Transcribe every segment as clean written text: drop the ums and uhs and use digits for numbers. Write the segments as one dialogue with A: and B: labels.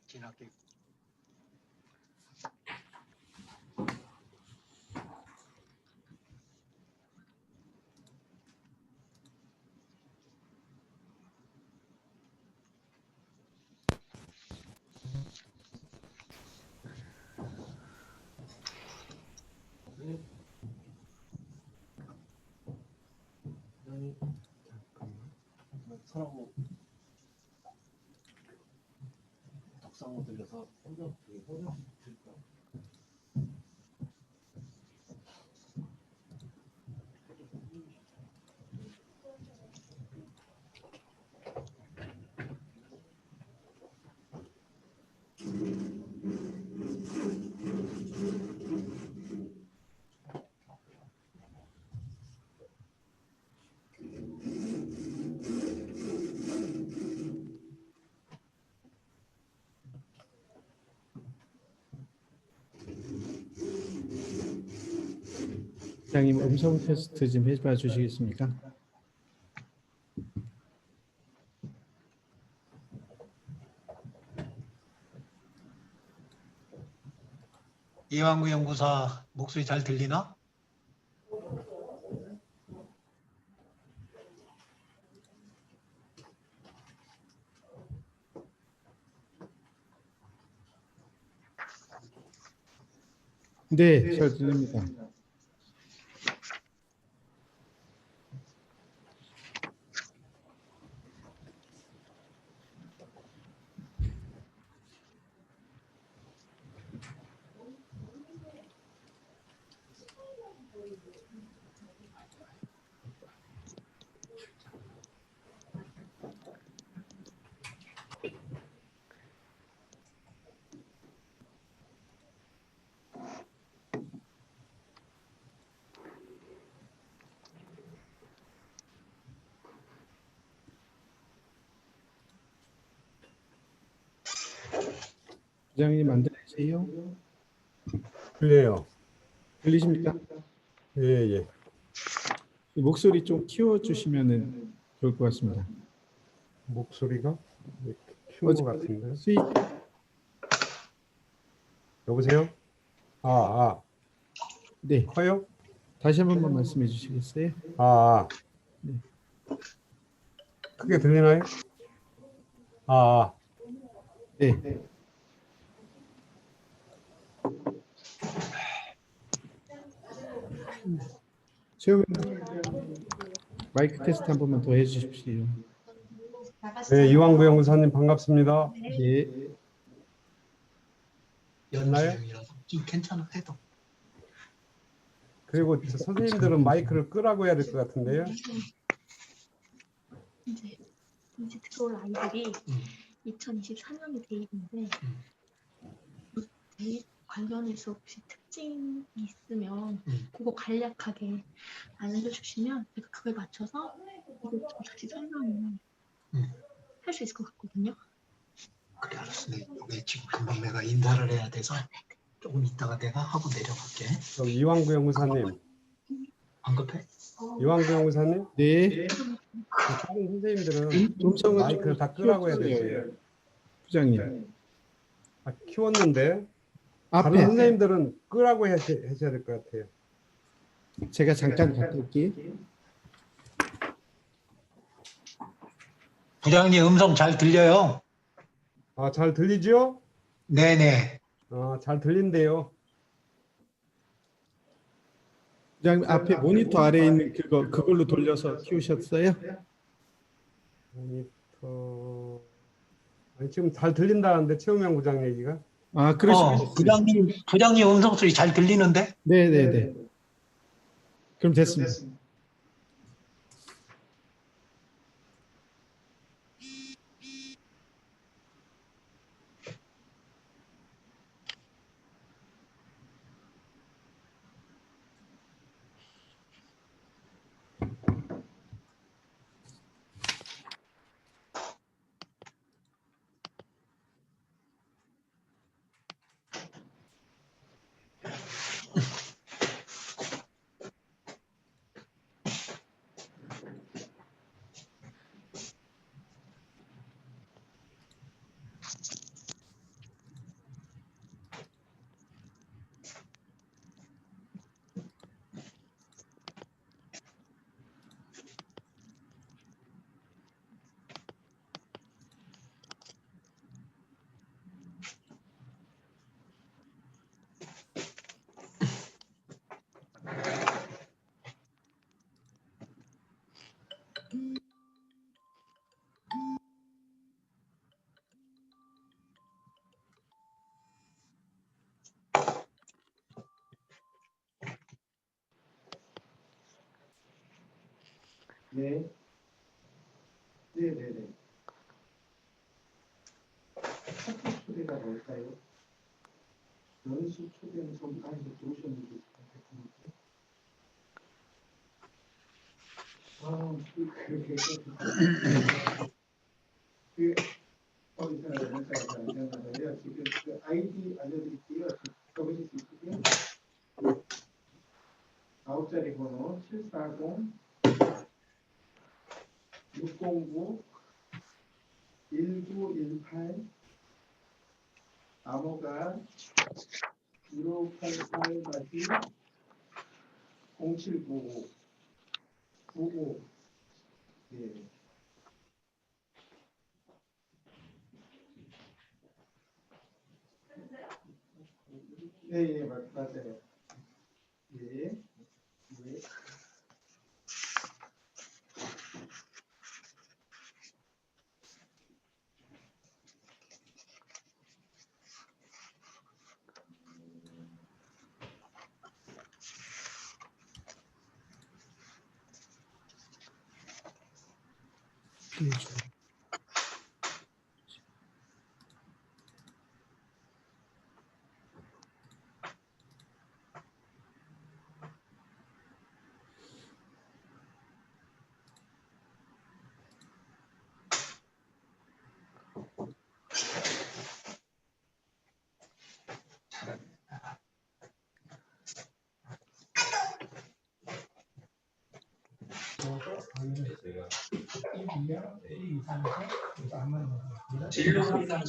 A: 지나게.
B: 서라고 덕상으로 들려서 혼자 들을까?
C: 부장님 음성 테스트 좀 해봐 주시겠습니까?
A: 이왕구 연구사 목소리 잘 들리나?
C: 네, 잘 들립니다. 부장님 안 들리세요?
D: 들려요.
C: 들리십니까?
D: 예, 예.
C: 이 목소리 좀 키워주시면 좋을 것 같습니다.
D: 목소리가 키운 것 같은데.
C: 수익
D: 여보세요? 아,
C: 네,
D: 커요?
C: 다시 한 번만 말씀해 주시겠어요?
D: 네. 크게 들리나요?
C: 네. 최영민 마이크 테스트 한 번만 더 해주십시오.
D: 네, 이왕구 연구사님 반갑습니다.
C: 네,
A: 연주형이라서 좀 괜찮아 해도.
D: 그리고 저 선생님들은 마이크를 끄라고 해야 될 것 같은데요.
E: 이제 들어올 아이들이 2024년에 대입인데 대입 관련해서 혹시 특징이 있으면 그거 간략하게 알려주시면 제가 그거에 맞춰서 이것도 다시 설명을 할 수 있을 것 같거든요.
A: 그래 알았어. 내 지금 금방 내가 인사를 해야 돼서 조금 있다가 내가 하고 내려갈게.
D: 그럼 이왕구 연구사님,
A: 안 급해?
D: 이왕구 연구사님,
C: 네.
D: 다른 선생님들은
C: 음성을
D: 마이크를 다 끄라고 해야 되지.
C: 부장님
D: 키웠는데 다른
C: 앞에
D: 선생님들은 끄라고 하셔야 될 것 같아요.
C: 제가 잠깐 바꿀게요.
A: 부장님 음성 잘 들려요?
D: 잘 들리죠?
A: 네네.
D: 잘 들린대요.
C: 부장님 앞에 모니터 아래에 있는 그걸로 돌려서 키우셨어요?
D: 모니터. 아니, 지금 잘 들린다는데 최우명 부장 얘기가.
C: 그러시겠어요.
A: 부장님 음성 소리 잘 들리는데?
C: 네. 그럼 됐습니다.
A: 네. 네네네. 첫 초대가 뭘까요? 연수 초대는 전까지 들어오셨는데 그렇게 거기서 지금 그 아이디 알려드릴게요. 적으실 수 있으세요? 9자리 번호 740 609 1918 암호가 1588 0795 95 예. 예, 맞아요. 예. 예.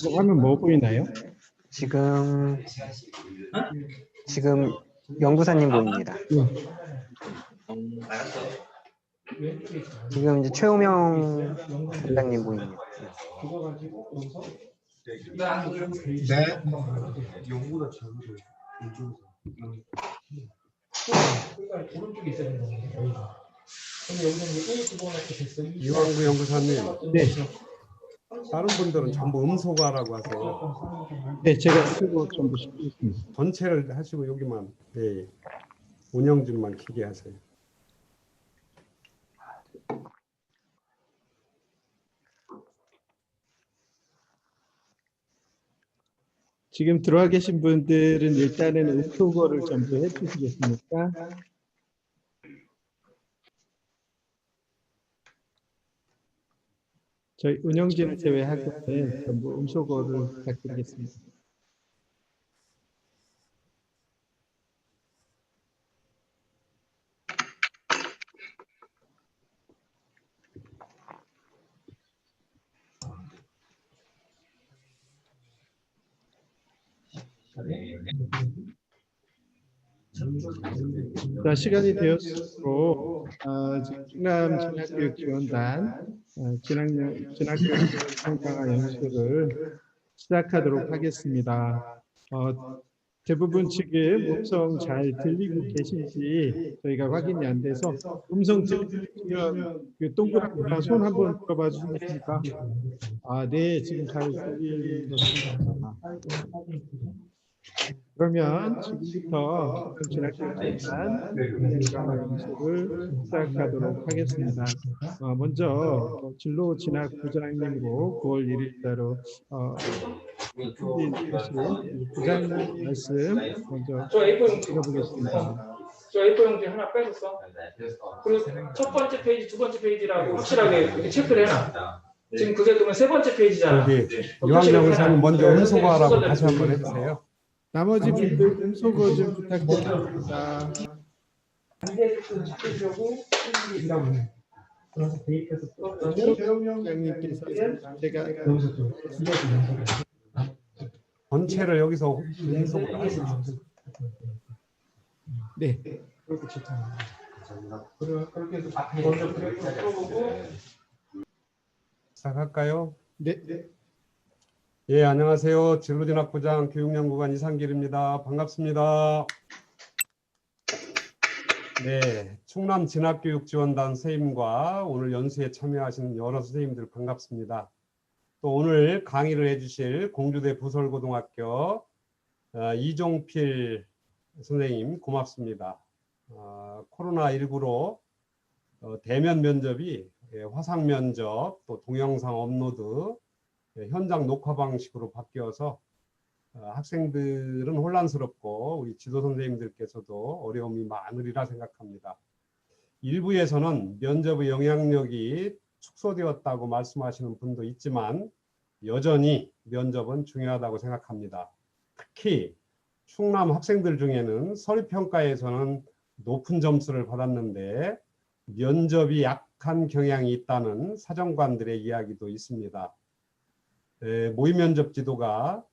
C: 그거 하면 뭐 보이나요?
F: 지금 연구사님 보입니다. 지금 이제 최우명 원장님 보입니다.
A: 네.
D: 이왕구 연구사님,
C: 네,
D: 다른 분들은 전부 음소거라고 하세요.
C: 네, 제가 그거 전부 시키겠습니다.
D: 전체를 하시고 여기만 네, 운영진만 키게 하세요.
C: 지금 들어와 계신 분들은 일단은 음소거를 전부 해주시겠습니까? 저희 운영진을 제외하고는 전부 음소거를 부탁드리겠습니다. 자, 시간이 되었고, 충남 진학교육지원단 진학교육 성장화 연수를 시작하도록 하겠습니다. 대부분 지금 음성 잘 들리고 계신지 저희가 확인이 안 돼서 음성 들리면 그 동그라미나 손 한번 들어봐 주시겠습니까? 네, 지금 잘 들리는 것 같습니다. 그러면 지금부터 진학교육단 연수를 시작하도록 하겠습니다. 먼저 진로 진학 부장님으로 9월 1일자로 준비하신 부장님 말씀 먼저 읽어보겠습니다.
G: 저 A4 용지 하나 빼줬어. 그리고 첫 번째 페이지, 두 번째 페이지라고 확실하게 이렇게 체크를 해놔. 지금 그게 그러면 세 번째 페이지잖아.
D: 여기 이왕구 연구사님 먼저 음소거라고 다시 한번 해주세요.
C: 나머지 분들 음소거 좀 부탁드립니다. 부장님께서 제가
D: 전체를 여기서 음소거를 하시죠.
C: 네.
D: 시작할까요?
C: 네.
D: 예, 안녕하세요. 진로진학부장 교육연구관 이상길입니다. 반갑습니다. 네, 충남 진학교육지원단 선생님과 오늘 연수에 참여하시는 여러 선생님들 반갑습니다. 또 오늘 강의를 해주실 공주대 부설고등학교 이종필 선생님 고맙습니다. 코로나19로 대면 면접이 화상 면접, 또 동영상 업로드, 현장 녹화 방식으로 바뀌어서 학생들은 혼란스럽고 우리 지도 선생님들께서도 어려움이 많으리라 생각합니다. 일부에서는 면접의 영향력이 축소되었다고 말씀하시는 분도 있지만 여전히 면접은 중요하다고 생각합니다. 특히 충남 학생들 중에는 서류평가에서는 높은 점수를 받았는데 면접이 약한 경향이 있다는 사정관들의 이야기도 있습니다. 모의 면접 지도가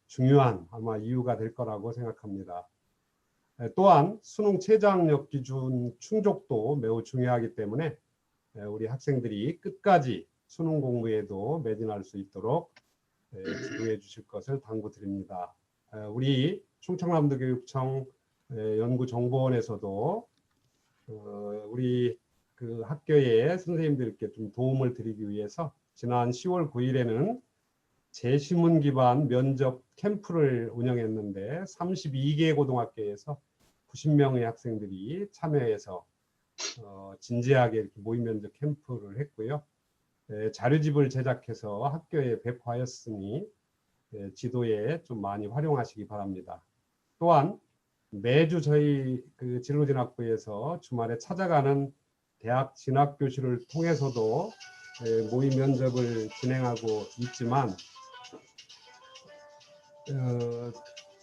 D: 중요한 아마 이유가 될 거라고 생각합니다. 또한 수능 최저학력 기준 충족도 매우 중요하기 때문에 우리 학생들이 끝까지 수능 공부에도 매진할 수 있도록 지도해 주실 것을 당부드립니다. 우리 충청남도교육청 연구정보원에서도 우리 그 학교의 선생님들께 좀 도움을 드리기 위해서 지난 10월 9일에는 제시문 기반 면접 캠프를 운영했는데 32개 고등학교에서 90명의 학생들이 참여해서 진지하게 이렇게 모의 면접 캠프를 했고요. 자료집을 제작해서 학교에 배포하였으니 지도에 좀 많이 활용하시기 바랍니다. 또한 매주 저희 그 진로진학부에서 주말에 찾아가는 대학 진학교실을 통해서도 모의 면접을 진행하고 있지만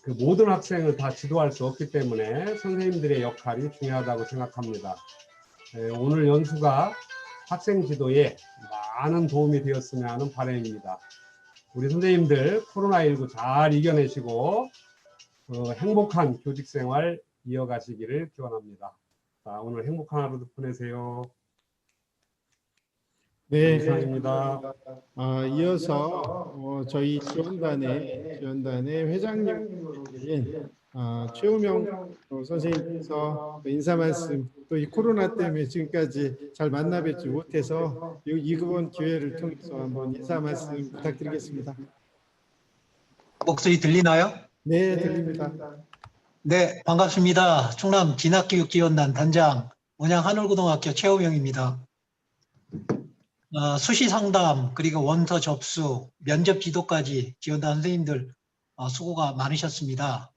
D: 그 모든 학생을 다 지도할 수 없기 때문에 선생님들의 역할이 중요하다고 생각합니다. 오늘 연수가 학생 지도에 많은 도움이 되었으면 하는 바람입니다. 우리 선생님들 코로나19 잘 이겨내시고 행복한 교직생활 이어가시기를 기원합니다. 자, 오늘 행복한 하루 보내세요.
C: 네,
D: 이상입니다.
C: 이어서 저희 지원단의 회장님으로 계신 최우명 선생님께서 인사 말씀, 또 이 코로나 때문에 지금까지 잘 만나 뵙지 못해서 이번 기회를 통해서 한번 인사 말씀 부탁드리겠습니다.
A: 목소리 들리나요?
C: 네, 들립니다.
A: 네, 반갑습니다. 충남 진학교육지원단 단장 원양 한울고등학교 최우명입니다. 수시 상담 그리고 원서 접수, 면접 지도까지 지원단 선생님들 수고가 많으셨습니다.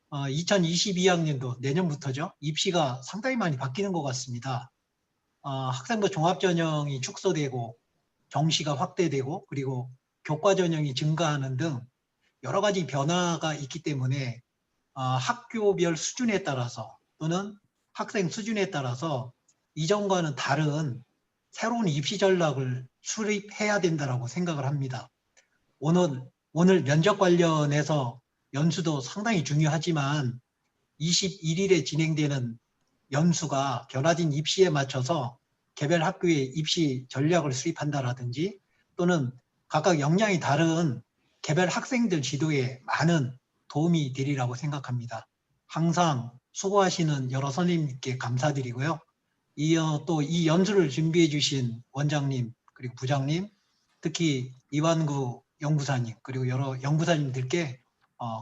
A: 2022학년도 내년부터죠. 입시가 상당히 많이 바뀌는 것 같습니다. 학생부 종합전형이 축소되고 정시가 확대되고 그리고 교과 전형이 증가하는 등 여러 가지 변화가 있기 때문에 학교별 수준에 따라서 또는 학생 수준에 따라서 이전과는 다른 새로운 입시 전략을 수립해야 된다고 생각을 합니다. 오늘 면접 관련해서 연수도 상당히 중요하지만 21일에 진행되는 연수가 변화된 입시에 맞춰서 개별 학교의 입시 전략을 수립한다라든지 또는 각각 역량이 다른 개별 학생들 지도에 많은 도움이 되리라고 생각합니다. 항상 수고하시는 여러 선생님께 감사드리고요. 또 이 연수를 준비해 주신 원장님 그리고 부장님, 특히 이완구 연구사님 그리고 여러 연구사님들께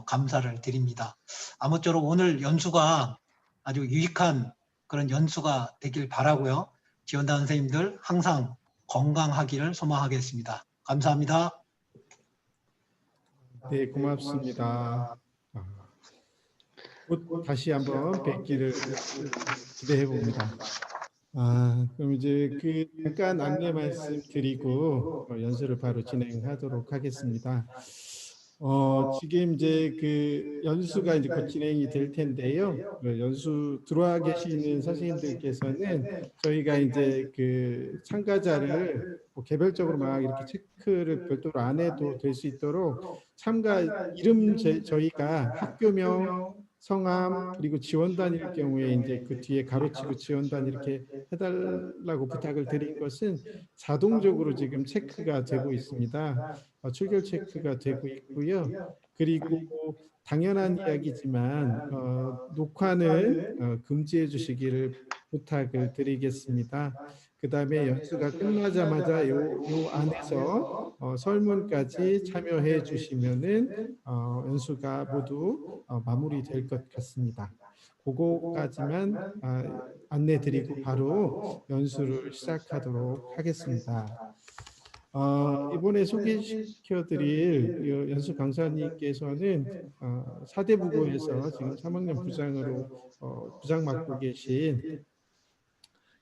A: 감사를 드립니다. 아무쪼록 오늘 연수가 아주 유익한 그런 연수가 되길 바라고요. 지원단 선생님들 항상 건강하기를 소망하겠습니다. 감사합니다.
C: 네, 고맙습니다. 곧 다시 한번 뵙기를 기대해 봅니다. 그럼 이제 잠깐 안내 말씀 드리고 연수를 바로 진행하도록 하겠습니다. 지금 이제 연수가 이제 곧 진행이 될 텐데요. 연수 들어와 계시는 선생님들께서는 저희가 이제 참가자를 개별적으로 막 이렇게 체크를 별도로 안 해도 될 수 있도록 참가 이름 저희가 학교명, 성함 그리고 지원단일 경우에 이제 그 뒤에 가로치고 지원단 이렇게 해달라고 부탁을 드린 것은 자동적으로 지금 체크가 되고 있습니다. 출결 체크가 되고 있고요. 그리고 당연한 이야기지만 녹화는 금지해 주시기를 부탁을 드리겠습니다. 그 다음에 연수가 끝나자마자 요 안에서 설문까지 참여해 주시면은 연수가 모두 마무리될 것 같습니다. 그거까지만 안내 드리고 바로 연수를 시작하도록 하겠습니다. 이번에 소개시켜드릴 연수 강사님께서는 사대부고에서 지금 3학년 부장으로 부장 맡고 계신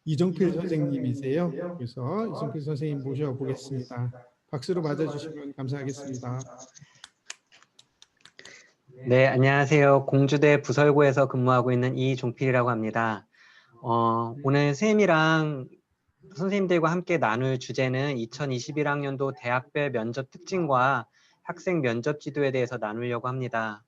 C: 이종필 선생님이세요. 그래서 이종필 선생님 모셔보겠습니다. 박수로 맞아주시면 감사하겠습니다.
F: 네, 안녕하세요. 공주대 부설고에서 근무하고 있는 이종필이라고 합니다. 오늘 선생님이랑 선생님들과 함께 나눌 주제는 2021학년도 대학별 면접 특징과 학생 면접 지도에 대해서 나누려고 합니다.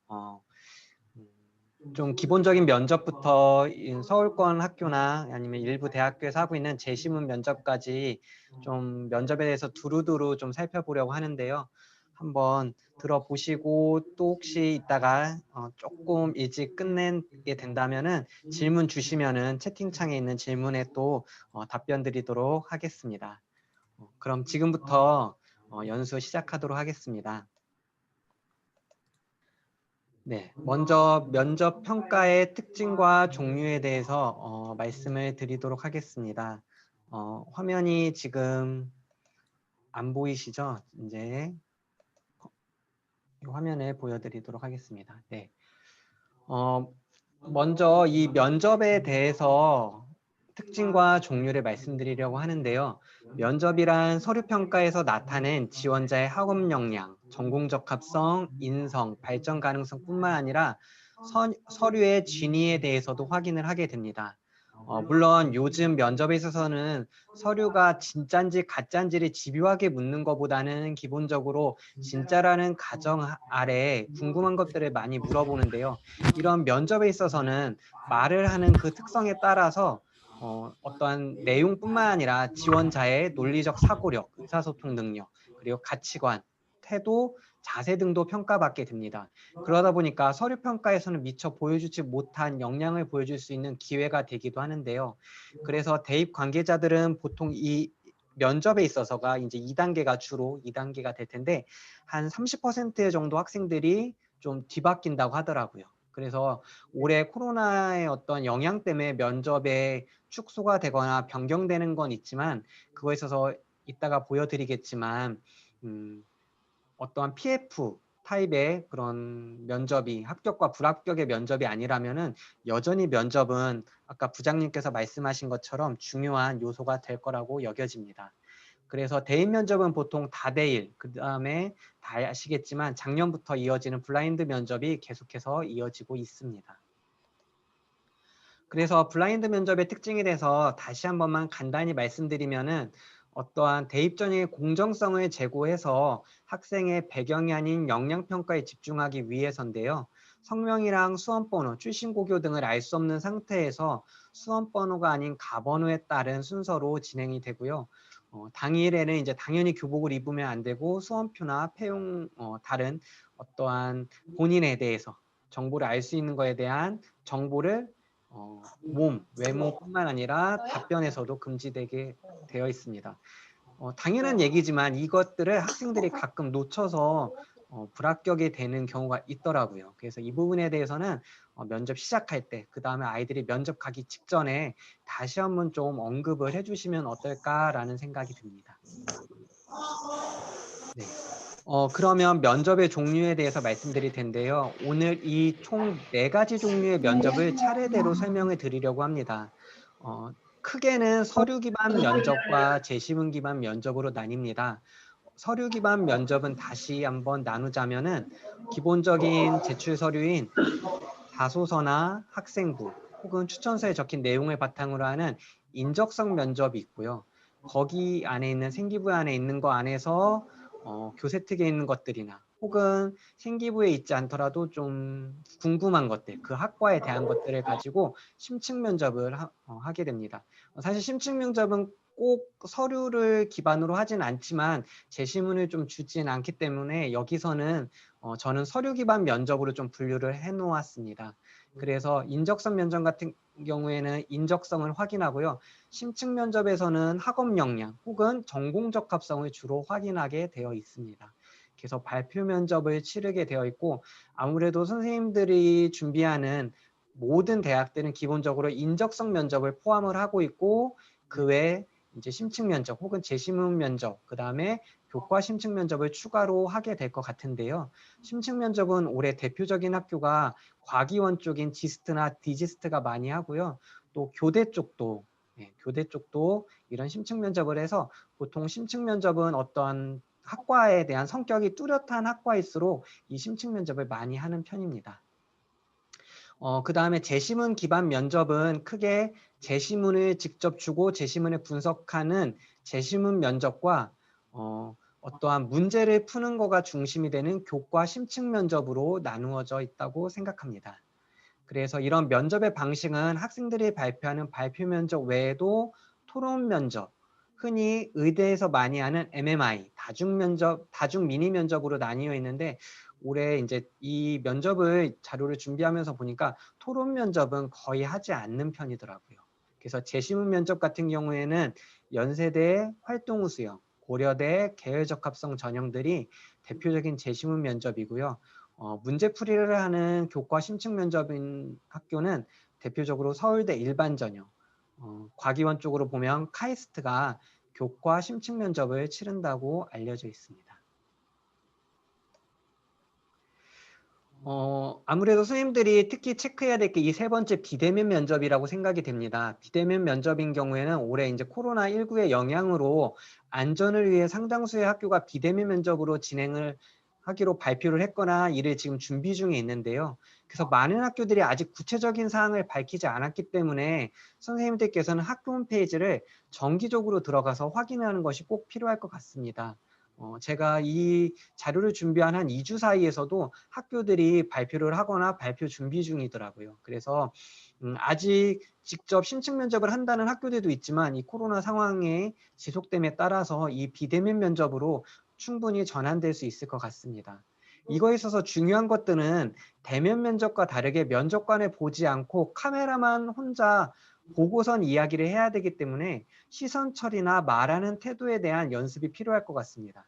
F: 좀 기본적인 면접부터 서울권 학교나 아니면 일부 대학교에서 하고 있는 재시문 면접까지 좀 면접에 대해서 두루두루 좀 살펴보려고 하는데요. 한번 들어보시고 또 혹시 이따가 조금 일찍 끝내게 된다면은 질문 주시면은 채팅창에 있는 질문에 또 답변 드리도록 하겠습니다. 그럼 지금부터 연수 시작하도록 하겠습니다. 네, 먼저 면접 평가의 특징과 종류에 대해서 말씀을 드리도록 하겠습니다. 화면이 지금 안 보이시죠? 이제 화면을 보여드리도록 하겠습니다. 네. 먼저 이 면접에 대해서 특징과 종류를 말씀드리려고 하는데요. 면접이란 서류평가에서 나타낸 지원자의 학업 역량, 전공 적합성, 인성, 발전 가능성뿐만 아니라 서류의 진위에 대해서도 확인을 하게 됩니다. 물론 요즘 면접에 있어서는 서류가 진짠지 가짠지를 집요하게 묻는 것보다는 기본적으로 진짜라는 가정 아래 궁금한 것들을 많이 물어보는데요. 이런 면접에 있어서는 말을 하는 그 특성에 따라서 어떠한 내용뿐만 아니라 지원자의 논리적 사고력, 의사소통 능력, 그리고 가치관, 태도, 자세 등도 평가받게 됩니다. 그러다 보니까 서류 평가에서는 미처 보여주지 못한 역량을 보여줄 수 있는 기회가 되기도 하는데요. 그래서 대입 관계자들은 보통 이 면접에 있어서가 이제 2단계가 주로 2단계가 될 텐데 한 30% 정도 학생들이 좀 뒤바뀐다고 하더라고요. 그래서 올해 코로나의 어떤 영향 때문에 면접에 축소가 되거나 변경되는 건 있지만 그거에 있어서 이따가 보여드리겠지만 어떠한 PF 타입의 그런 면접이 합격과 불합격의 면접이 아니라면은 여전히 면접은 아까 부장님께서 말씀하신 것처럼 중요한 요소가 될 거라고 여겨집니다. 그래서 대인 면접은 보통 다대일, 그 다음에 다 아시겠지만 작년부터 이어지는 블라인드 면접이 계속해서 이어지고 있습니다. 그래서 블라인드 면접의 특징에 대해서 다시 한 번만 간단히 말씀드리면은 어떠한 대입 전형의 공정성을 제고해서 학생의 배경이 아닌 역량평가에 집중하기 위해서인데요. 성명이랑 수험번호, 출신고교 등을 알 수 없는 상태에서 수험번호가 아닌 가번호에 따른 순서로 진행이 되고요. 당일에는 이제 당연히 교복을 입으면 안 되고 수험표나 폐용 다른 어떠한 본인에 대해서 정보를 알 수 있는 것에 대한 정보를 외모뿐만 아니라 답변에서도 금지되게 되어 있습니다. 당연한 얘기지만 이것들을 학생들이 가끔 놓쳐서 불합격이 되는 경우가 있더라고요. 그래서 이 부분에 대해서는 면접 시작할 때, 그 다음에 아이들이 면접 가기 직전에 다시 한번 좀 언급을 해주시면 어떨까라는 생각이 듭니다. 네. 그러면 면접의 종류에 대해서 말씀드릴 텐데요. 오늘 이 총 4가지 종류의 면접을 차례대로 설명을 드리려고 합니다. 크게는 서류 기반 면접과 제시문 기반 면접으로 나뉩니다. 서류 기반 면접은 다시 한번 나누자면은 기본적인 제출 서류인 자소서나 학생부 혹은 추천서에 적힌 내용을 바탕으로 하는 인적성 면접이 있고요. 거기 안에 있는 생기부 안에 있는 거 안에서 교세특에 있는 것들이나 혹은 생기부에 있지 않더라도 좀 궁금한 것들, 그 학과에 대한 것들을 가지고 심층 면접을 하게 됩니다. 사실 심층 면접은 꼭 서류를 기반으로 하진 않지만 제시문을 좀 주진 않기 때문에 여기서는 저는 서류 기반 면접으로 좀 분류를 해 놓았습니다. 그래서 인적성 면접 같은 경우에는 인적성을 확인하고요. 심층 면접에서는 학업 역량 혹은 전공 적합성을 주로 확인하게 되어 있습니다. 그래서 발표 면접을 치르게 되어 있고 아무래도 선생님들이 준비하는 모든 대학들은 기본적으로 인적성 면접을 포함을 하고 있고 그 외에 이제 심층 면접 혹은 재시문 면접, 그 다음에 교과 심층 면접을 추가로 하게 될 것 같은데요. 심층 면접은 올해 대표적인 학교가 과기원 쪽인 지스트나 디지스트가 많이 하고요. 또 교대 쪽도 교대 쪽도 이런 심층 면접을 해서 보통 심층 면접은 어떤 학과에 대한 성격이 뚜렷한 학과일수록 이 심층 면접을 많이 하는 편입니다. 그 다음에 재시문 기반 면접은 크게 재시문을 직접 주고 재시문을 분석하는 재시문 면접과 어떠한 문제를 푸는 거가 중심이 되는 교과 심층 면접으로 나누어져 있다고 생각합니다. 그래서 이런 면접의 방식은 학생들이 발표하는 발표 면접 외에도 토론 면접, 흔히 의대에서 많이 하는 MMI, 다중 면접, 다중 미니 면접으로 나뉘어 있는데 올해 이제 이 면접을 자료를 준비하면서 보니까 토론 면접은 거의 하지 않는 편이더라고요. 그래서 재시문 면접 같은 경우에는 연세대 활동우 수형, 고려대 계열적합성 전형들이 대표적인 재시문 면접이고요. 문제풀이를 하는 교과 심층 면접인 학교는 대표적으로 서울대 일반 전형, 과기원 쪽으로 보면 카이스트가 교과 심층 면접을 치른다고 알려져 있습니다. 아무래도 선생님들이 특히 체크해야 될 게 이 세 번째 비대면 면접이라고 생각이 됩니다. 비대면 면접인 경우에는 올해 이제 코로나19의 영향으로 안전을 위해 상당수의 학교가 비대면 면접으로 진행을 하기로 발표를 했거나 이를 지금 준비 중에 있는데요. 그래서 많은 학교들이 아직 구체적인 사항을 밝히지 않았기 때문에 선생님들께서는 학교 홈페이지를 정기적으로 들어가서 확인하는 것이 꼭 필요할 것 같습니다. 제가 이 자료를 준비한 한 2주 사이에서도 학교들이 발표를 하거나 발표 준비 중이더라고요. 그래서 아직 직접 심층 면접을 한다는 학교들도 있지만 이 코로나 상황의 지속됨에 따라서 이 비대면 면접으로 충분히 전환될 수 있을 것 같습니다. 이거에 있어서 중요한 것들은 대면 면접과 다르게 면접관을 보지 않고 카메라만 혼자 보고선 이야기를 해야 되기 때문에 시선 처리나 말하는 태도에 대한 연습이 필요할 것 같습니다.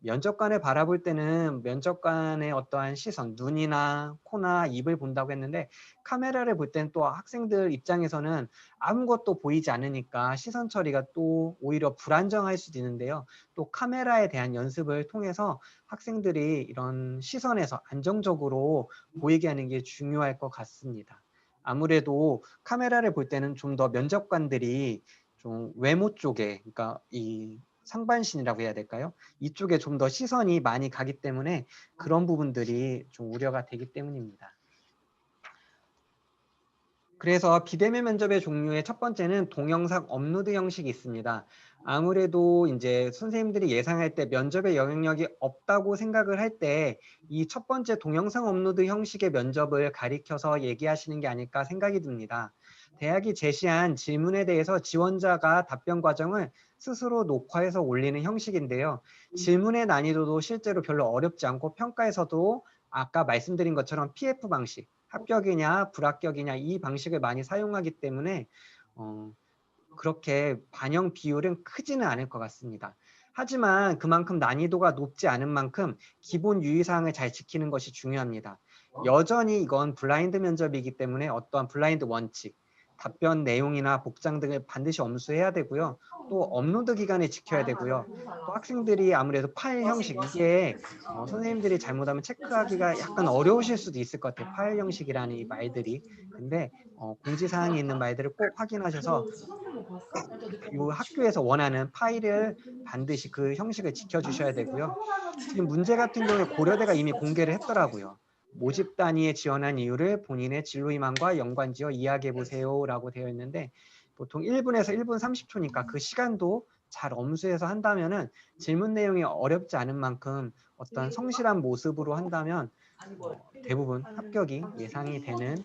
F: 면접관을 바라볼 때는 면접관의 어떠한 시선, 눈이나 코나 입을 본다고 했는데 카메라를 볼 때는 또 학생들 입장에서는 아무것도 보이지 않으니까 시선 처리가 또 오히려 불안정할 수도 있는데요. 또 카메라에 대한 연습을 통해서 학생들이 이런 시선에서 안정적으로 보이게 하는 게 중요할 것 같습니다. 아무래도 카메라를 볼 때는 좀 더 면접관들이 좀 외모 쪽에, 그러니까 이 상반신이라고 해야 될까요? 이쪽에 좀 더 시선이 많이 가기 때문에 그런 부분들이 좀 우려가 되기 때문입니다. 그래서 비대면 면접의 종류의 첫 번째는 동영상 업로드 형식이 있습니다. 아무래도 이제 선생님들이 예상할 때 면접의 영향력이 없다고 생각을 할 때 이 첫 번째 동영상 업로드 형식의 면접을 가리켜서 얘기하시는 게 아닐까 생각이 듭니다. 대학이 제시한 질문에 대해서 지원자가 답변 과정을 스스로 녹화해서 올리는 형식인데요. 질문의 난이도도 실제로 별로 어렵지 않고 평가에서도 아까 말씀드린 것처럼 PF 방식, 합격이냐 불합격이냐 이 방식을 많이 사용하기 때문에 그렇게 반영 비율은 크지는 않을 것 같습니다. 하지만 그만큼 난이도가 높지 않은 만큼 기본 유의사항을 잘 지키는 것이 중요합니다. 여전히 이건 블라인드 면접이기 때문에 어떠한 블라인드 원칙, 답변 내용이나 복장 등을 반드시 엄수해야 되고요. 또 업로드 기간을 지켜야 되고요. 또 학생들이 아무래도 파일 형식, 이게 선생님들이 잘못하면 체크하기가 약간 어려우실 수도 있을 것 같아요. 파일 형식이라는 이 말들이. 근데 공지사항에 있는 말들을 꼭 확인하셔서 이 학교에서 원하는 파일을 반드시 그 형식을 지켜주셔야 되고요. 지금 문제 같은 경우에 고려대가 이미 공개를 했더라고요. 모집 단위에 지원한 이유를 본인의 진로 희망과 연관지어 이야기해보세요 라고 되어 있는데 보통 1분에서 1분 30초니까 그 시간도 잘 엄수해서 한다면은 질문 내용이 어렵지 않은 만큼 어떤 성실한 모습으로 한다면 대부분 합격이 예상이 되는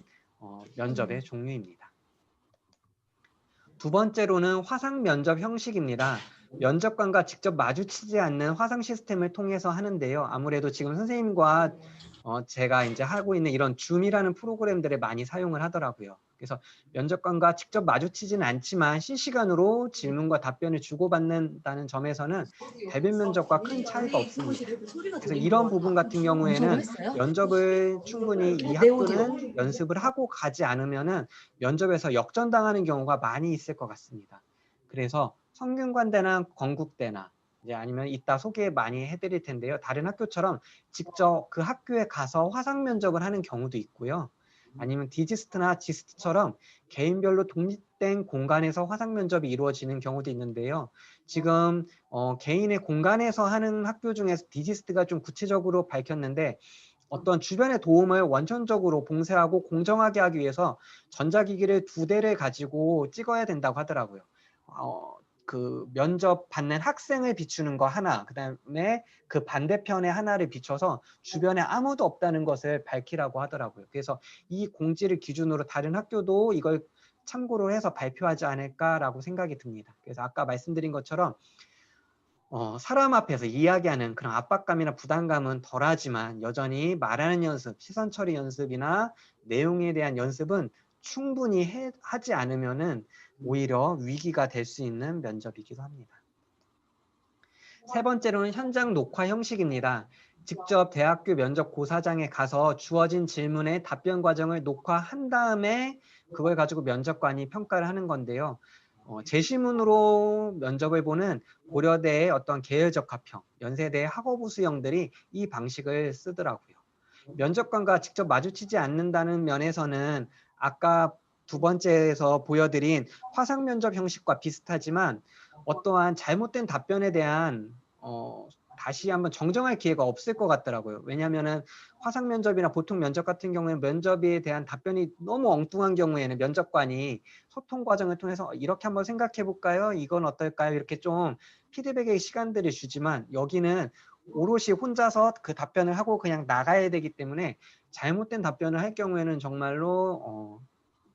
F: 면접의 종류입니다. 두 번째로는 화상 면접 형식입니다. 면접관과 직접 마주치지 않는 화상 시스템을 통해서 하는데요. 아무래도 지금 선생님과 제가 이제 하고 있는 이런 줌이라는 프로그램들을 많이 사용을 하더라고요. 그래서 면접관과 직접 마주치지는 않지만 실시간으로 질문과 답변을 주고받는다는 점에서는 대면 면접과 큰 차이가 없습니다. 그래서 이런 부분 같은 경우에는 면접을 충분히 이 학교는 연습을 하고 가지 않으면은 면접에서 역전당하는 경우가 많이 있을 것 같습니다. 그래서 성균관대나 건국대나 이제 아니면 이따 소개 많이 해드릴 텐데요. 다른 학교처럼 직접 그 학교에 가서 화상 면접을 하는 경우도 있고요. 아니면 디지스트나 지스트처럼 개인별로 독립된 공간에서 화상 면접이 이루어지는 경우도 있는데요. 지금 개인의 공간에서 하는 학교 중에서 디지스트가 좀 구체적으로 밝혔는데 어떤 주변의 도움을 원천적으로 봉쇄하고 공정하게 하기 위해서 전자기기를 2대를 가지고 찍어야 된다고 하더라고요. 그 면접 받는 학생을 비추는 거 하나, 그다음에 그 반대편에 하나를 비춰서 주변에 아무도 없다는 것을 밝히라고 하더라고요. 그래서 이 공지를 기준으로 다른 학교도 이걸 참고로 해서 발표하지 않을까라고 생각이 듭니다. 그래서 아까 말씀드린 것처럼 사람 앞에서 이야기하는 그런 압박감이나 부담감은 덜하지만 여전히 말하는 연습, 시선 처리 연습이나 내용에 대한 연습은 충분히 하지 않으면은 오히려 위기가 될 수 있는 면접이기도 합니다. 세 번째로는 현장 녹화 형식입니다. 직접 대학교 면접 고사장에 가서 주어진 질문의 답변 과정을 녹화한 다음에 그걸 가지고 면접관이 평가를 하는 건데요. 제시문으로 면접을 보는 고려대의 어떤 계열적합형, 연세대의 학업우수형들이 이 방식을 쓰더라고요. 면접관과 직접 마주치지 않는다는 면에서는 아까 두 번째에서 보여드린 화상 면접 형식과 비슷하지만 어떠한 잘못된 답변에 대한 다시 한번 정정할 기회가 없을 것 같더라고요. 왜냐하면은 화상 면접이나 보통 면접 같은 경우에는 면접에 대한 답변이 너무 엉뚱한 경우에는 면접관이 소통 과정을 통해서 이렇게 한번 생각해 볼까요? 이건 어떨까요? 이렇게 좀 피드백의 시간들을 주지만 여기는 오롯이 혼자서 그 답변을 하고 그냥 나가야 되기 때문에 잘못된 답변을 할 경우에는 정말로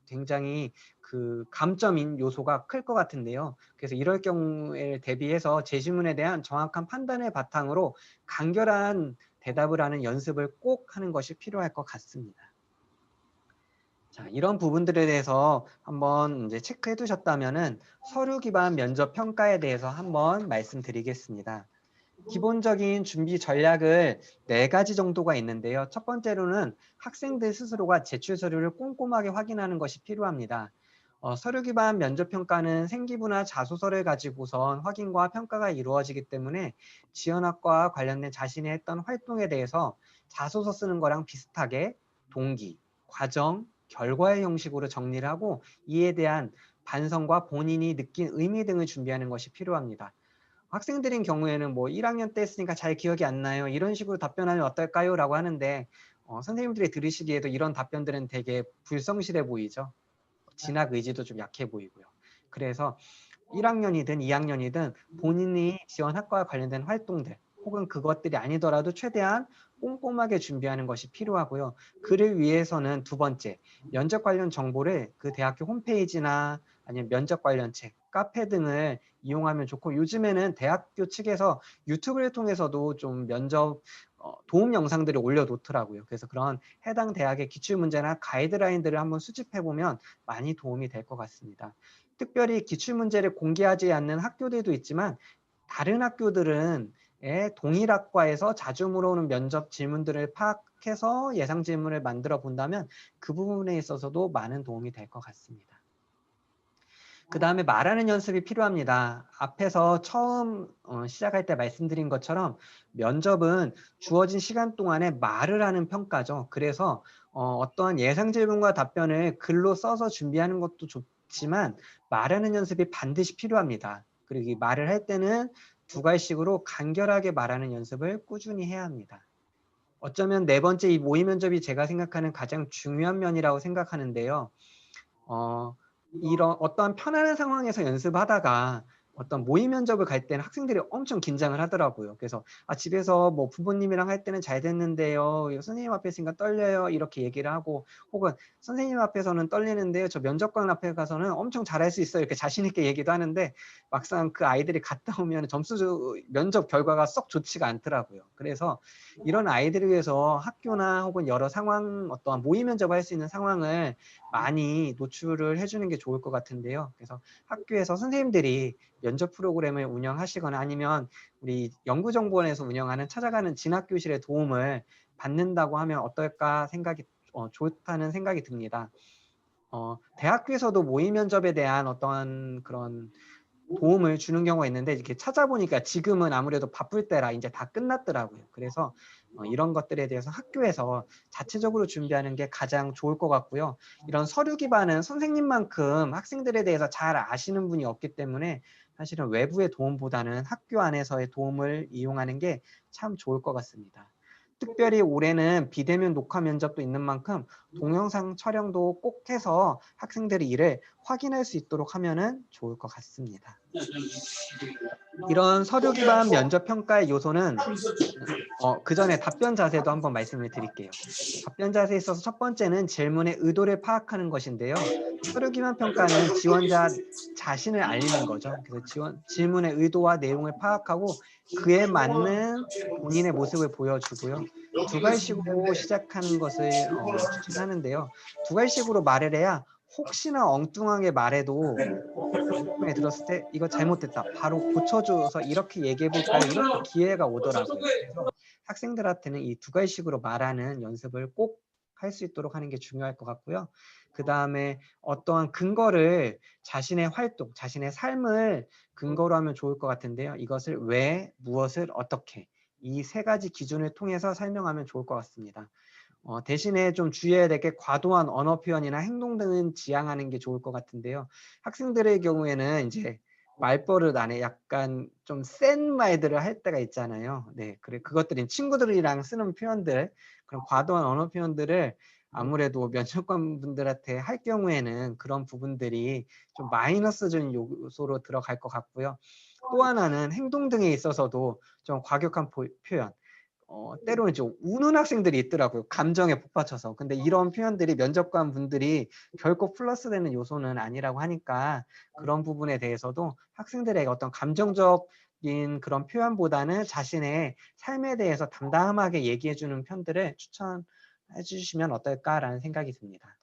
F: 굉장히 그 감점인 요소가 클 것 같은데요. 그래서 이럴 경우에 대비해서 제시문에 대한 정확한 판단을 바탕으로 간결한 대답을 하는 연습을 꼭 하는 것이 필요할 것 같습니다. 자, 이런 부분들에 대해서 한번 이제 체크해 두셨다면은 서류 기반 면접 평가에 대해서 한번 말씀드리겠습니다. 기본적인 준비 전략을 4가지 정도가 있는데요. 첫 번째로는 학생들 스스로가 제출 서류를 꼼꼼하게 확인하는 것이 필요합니다. 서류 기반 면접 평가는 생기부나 자소서를 가지고선 확인과 평가가 이루어지기 때문에 지원학과와 관련된 자신이 했던 활동에 대해서 자소서 쓰는 거랑 비슷하게 동기, 과정, 결과의 형식으로 정리를 하고 이에 대한 반성과 본인이 느낀 의미 등을 준비하는 것이 필요합니다. 학생들인 경우에는 뭐 1학년 때 했으니까 잘 기억이 안 나요. 이런 식으로 답변하면 어떨까요? 라고 하는데 선생님들이 들으시기에도 이런 답변들은 되게 불성실해 보이죠. 진학 의지도 좀 약해 보이고요. 그래서 1학년이든 2학년이든 본인이 지원 학과와 관련된 활동들 혹은 그것들이 아니더라도 최대한 꼼꼼하게 준비하는 것이 필요하고요. 그를 위해서는 두 번째, 면접 관련 정보를 그 대학교 홈페이지나 아니면 면접 관련 책, 카페 등을 이용하면 좋고 요즘에는 대학교 측에서 유튜브를 통해서도 좀 면접 도움 영상들을 올려놓더라고요. 그래서 그런 해당 대학의 기출문제나 가이드라인들을 한번 수집해보면 많이 도움이 될 것 같습니다. 특별히 기출문제를 공개하지 않는 학교들도 있지만 다른 학교들은 동일 학과에서 자주 물어오는 면접 질문들을 파악해서 예상 질문을 만들어 본다면 그 부분에 있어서도 많은 도움이 될 것 같습니다. 그 다음에 말하는 연습이 필요합니다. 앞에서 처음 시작할 때 말씀드린 것처럼 면접은 주어진 시간 동안에 말을 하는 평가죠. 그래서 어떠한 예상 질문과 답변을 글로 써서 준비하는 것도 좋지만 말하는 연습이 반드시 필요합니다. 그리고 이 말을 할 때는 2갈씩으로 간결하게 말하는 연습을 꾸준히 해야 합니다. 어쩌면 4번째 이 모의 면접이 제가 생각하는 가장 중요한 면이라고 생각하는데요. 이런 어떠한 편안한 상황에서 연습하다가 어떤 모의 면접을 갈 때는 학생들이 엄청 긴장을 하더라고요. 그래서 집에서 뭐 부모님이랑 할 때는 잘 됐는데요. 선생님 앞에 있으니까 떨려요. 이렇게 얘기를 하고, 혹은 선생님 앞에서는 떨리는데요. 저 면접관 앞에 가서는 엄청 잘할 수 있어요. 이렇게 자신 있게 얘기도 하는데 막상 그 아이들이 갔다 오면 면접 결과가 썩 좋지가 않더라고요. 그래서 이런 아이들을 위해서 학교나 혹은 여러 상황, 어떠한 모의 면접을 할 수 있는 상황을 많이 노출을 해주는 게 좋을 것 같은데요. 그래서 학교에서 선생님들이 면접 프로그램을 운영하시거나 아니면 우리 연구정보원에서 운영하는 찾아가는 진학교실의 도움을 받는다고 하면 어떨까 좋다는 생각이 듭니다. 대학교에서도 모의 면접에 대한 어떠한 그런 도움을 주는 경우가 있는데 이렇게 찾아보니까 지금은 아무래도 바쁠 때라 이제 다 끝났더라고요. 그래서 이런 것들에 대해서 학교에서 자체적으로 준비하는 게 가장 좋을 것 같고요. 이런 서류 기반은 선생님만큼 학생들에 대해서 잘 아시는 분이 없기 때문에 사실은 외부의 도움보다는 학교 안에서의 도움을 이용하는 게 참 좋을 것 같습니다. 특별히 올해는 비대면 녹화 면접도 있는 만큼 동영상 촬영도 꼭 해서 학생들이 이를 확인할 수 있도록 하면은 좋을 것 같습니다. 이런 서류 기반 면접 평가의 요소는 그 전에 답변 자세도 한번 말씀을 드릴게요. 답변 자세에 있어서 첫 번째는 질문의 의도를 파악하는 것인데요. 서류 기반 평가는 지원자 자신을 알리는 거죠. 그래서 질문의 의도와 내용을 파악하고 그에 맞는 본인의 모습을 보여주고요. 두 갈식으로 시작하는 것을 추천하는데요. 두 갈식으로 말을 해야 혹시나 엉뚱하게 말해도 질문에 들었을 때 이거 잘못됐다 바로 고쳐줘서 이렇게 얘기해 볼까요? 이렇게 기회가 오더라고요. 그래서 학생들한테는 이 두 갈식으로 말하는 연습을 꼭 할 수 있도록 하는 게 중요할 것 같고요. 그 다음에 어떠한 근거를 자신의 활동, 자신의 삶을 근거로 하면 좋을 것 같은데요. 이것을 왜, 무엇을, 어떻게 이 세 가지 기준을 통해서 설명하면 좋을 것 같습니다. 대신에 좀 주의해야 될 게 과도한 언어 표현이나 행동 등은 지양하는 게 좋을 것 같은데요. 학생들의 경우에는 이제 말버릇 안에 약간 좀 센 말들을 할 때가 있잖아요. 네, 그것들은 친구들이랑 쓰는 표현들, 그런 과도한 언어 표현들을 아무래도 면접관 분들한테 할 경우에는 그런 부분들이 좀 마이너스적인 요소로 들어갈 것 같고요. 또 하나는 행동 등에 있어서도 좀 과격한 표현, 때로는 좀 우는 학생들이 있더라고요. 감정에 북받쳐서. 근데 이런 표현들이 면접관 분들이 결코 플러스 되는 요소는 아니라고 하니까 그런 부분에 대해서도 학생들에게 어떤 감정적인 그런 표현보다는 자신의 삶에 대해서 담담하게 얘기해 주는 편들을 추천해 주시면 어떨까라는 생각이 듭니다.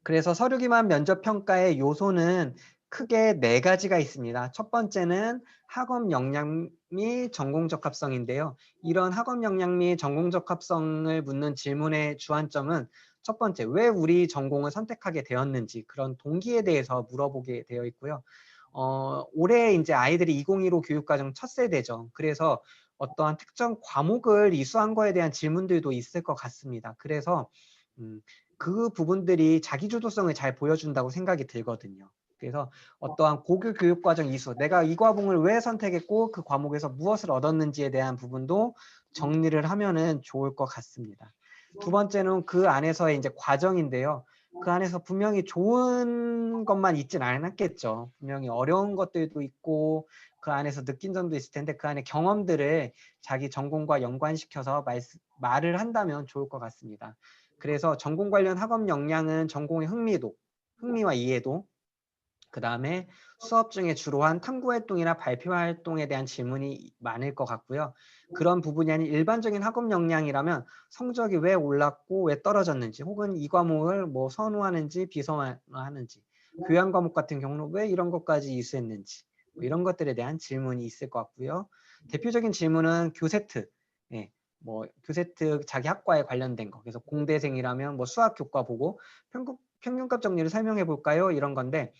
F: 그래서 서류 기반 면접 평가의 요소는 크게 4가지가 있습니다. 첫 번째는 학업 역량 및 전공 적합성인데요. 이런 학업 역량 및 전공 적합성을 묻는 질문의 주안점은 첫 번째, 왜 우리 전공을 선택하게 되었는지 그런 동기에 대해서 물어보게 되어 있고요. 올해 이제 아이들이 2015 교육과정 첫 세대죠. 그래서 어떠한 특정 과목을 이수한 거에 대한 질문들도 있을 것 같습니다. 그래서 그 부분들이 자기주도성을 잘 보여준다고 생각이 들거든요. 그래서 어떠한 고교 교육과정 이수, 내가 이 과목을 왜 선택했고 그 과목에서 무엇을 얻었는지에 대한 부분도 정리를 하면은 좋을 것 같습니다. 두 번째는 그 안에서의 이제 과정인데요. 그 안에서 분명히 좋은 것만 있진 않았겠죠. 분명히 어려운 것들도 있고 그 안에서 느낀 점도 있을 텐데 그 안에 경험들을 자기 전공과 연관시켜서 말을 한다면 좋을 것 같습니다. 그래서 전공 관련 학업 역량은 전공의 흥미와 이해도, 그 다음에 수업 중에 주로 한 탐구 활동이나 발표 활동에 대한 질문이 많을 것 같고요. 그런 부분이 아닌 일반적인 학업 역량이라면 성적이 왜 올랐고 왜 떨어졌는지, 혹은 이 과목을 뭐 선호하는지 비선호하는지, 교양 과목 같은 경우는 왜 이런 것까지 이수했는지, 뭐 이런 것들에 대한 질문이 있을 것 같고요. 대표적인 질문은 교세트, 교세트 자기 학과에 관련된 거. 그래서 공대생이라면 뭐 수학 교과 보고 평균값 정리를 설명해 볼까요? 이런 건데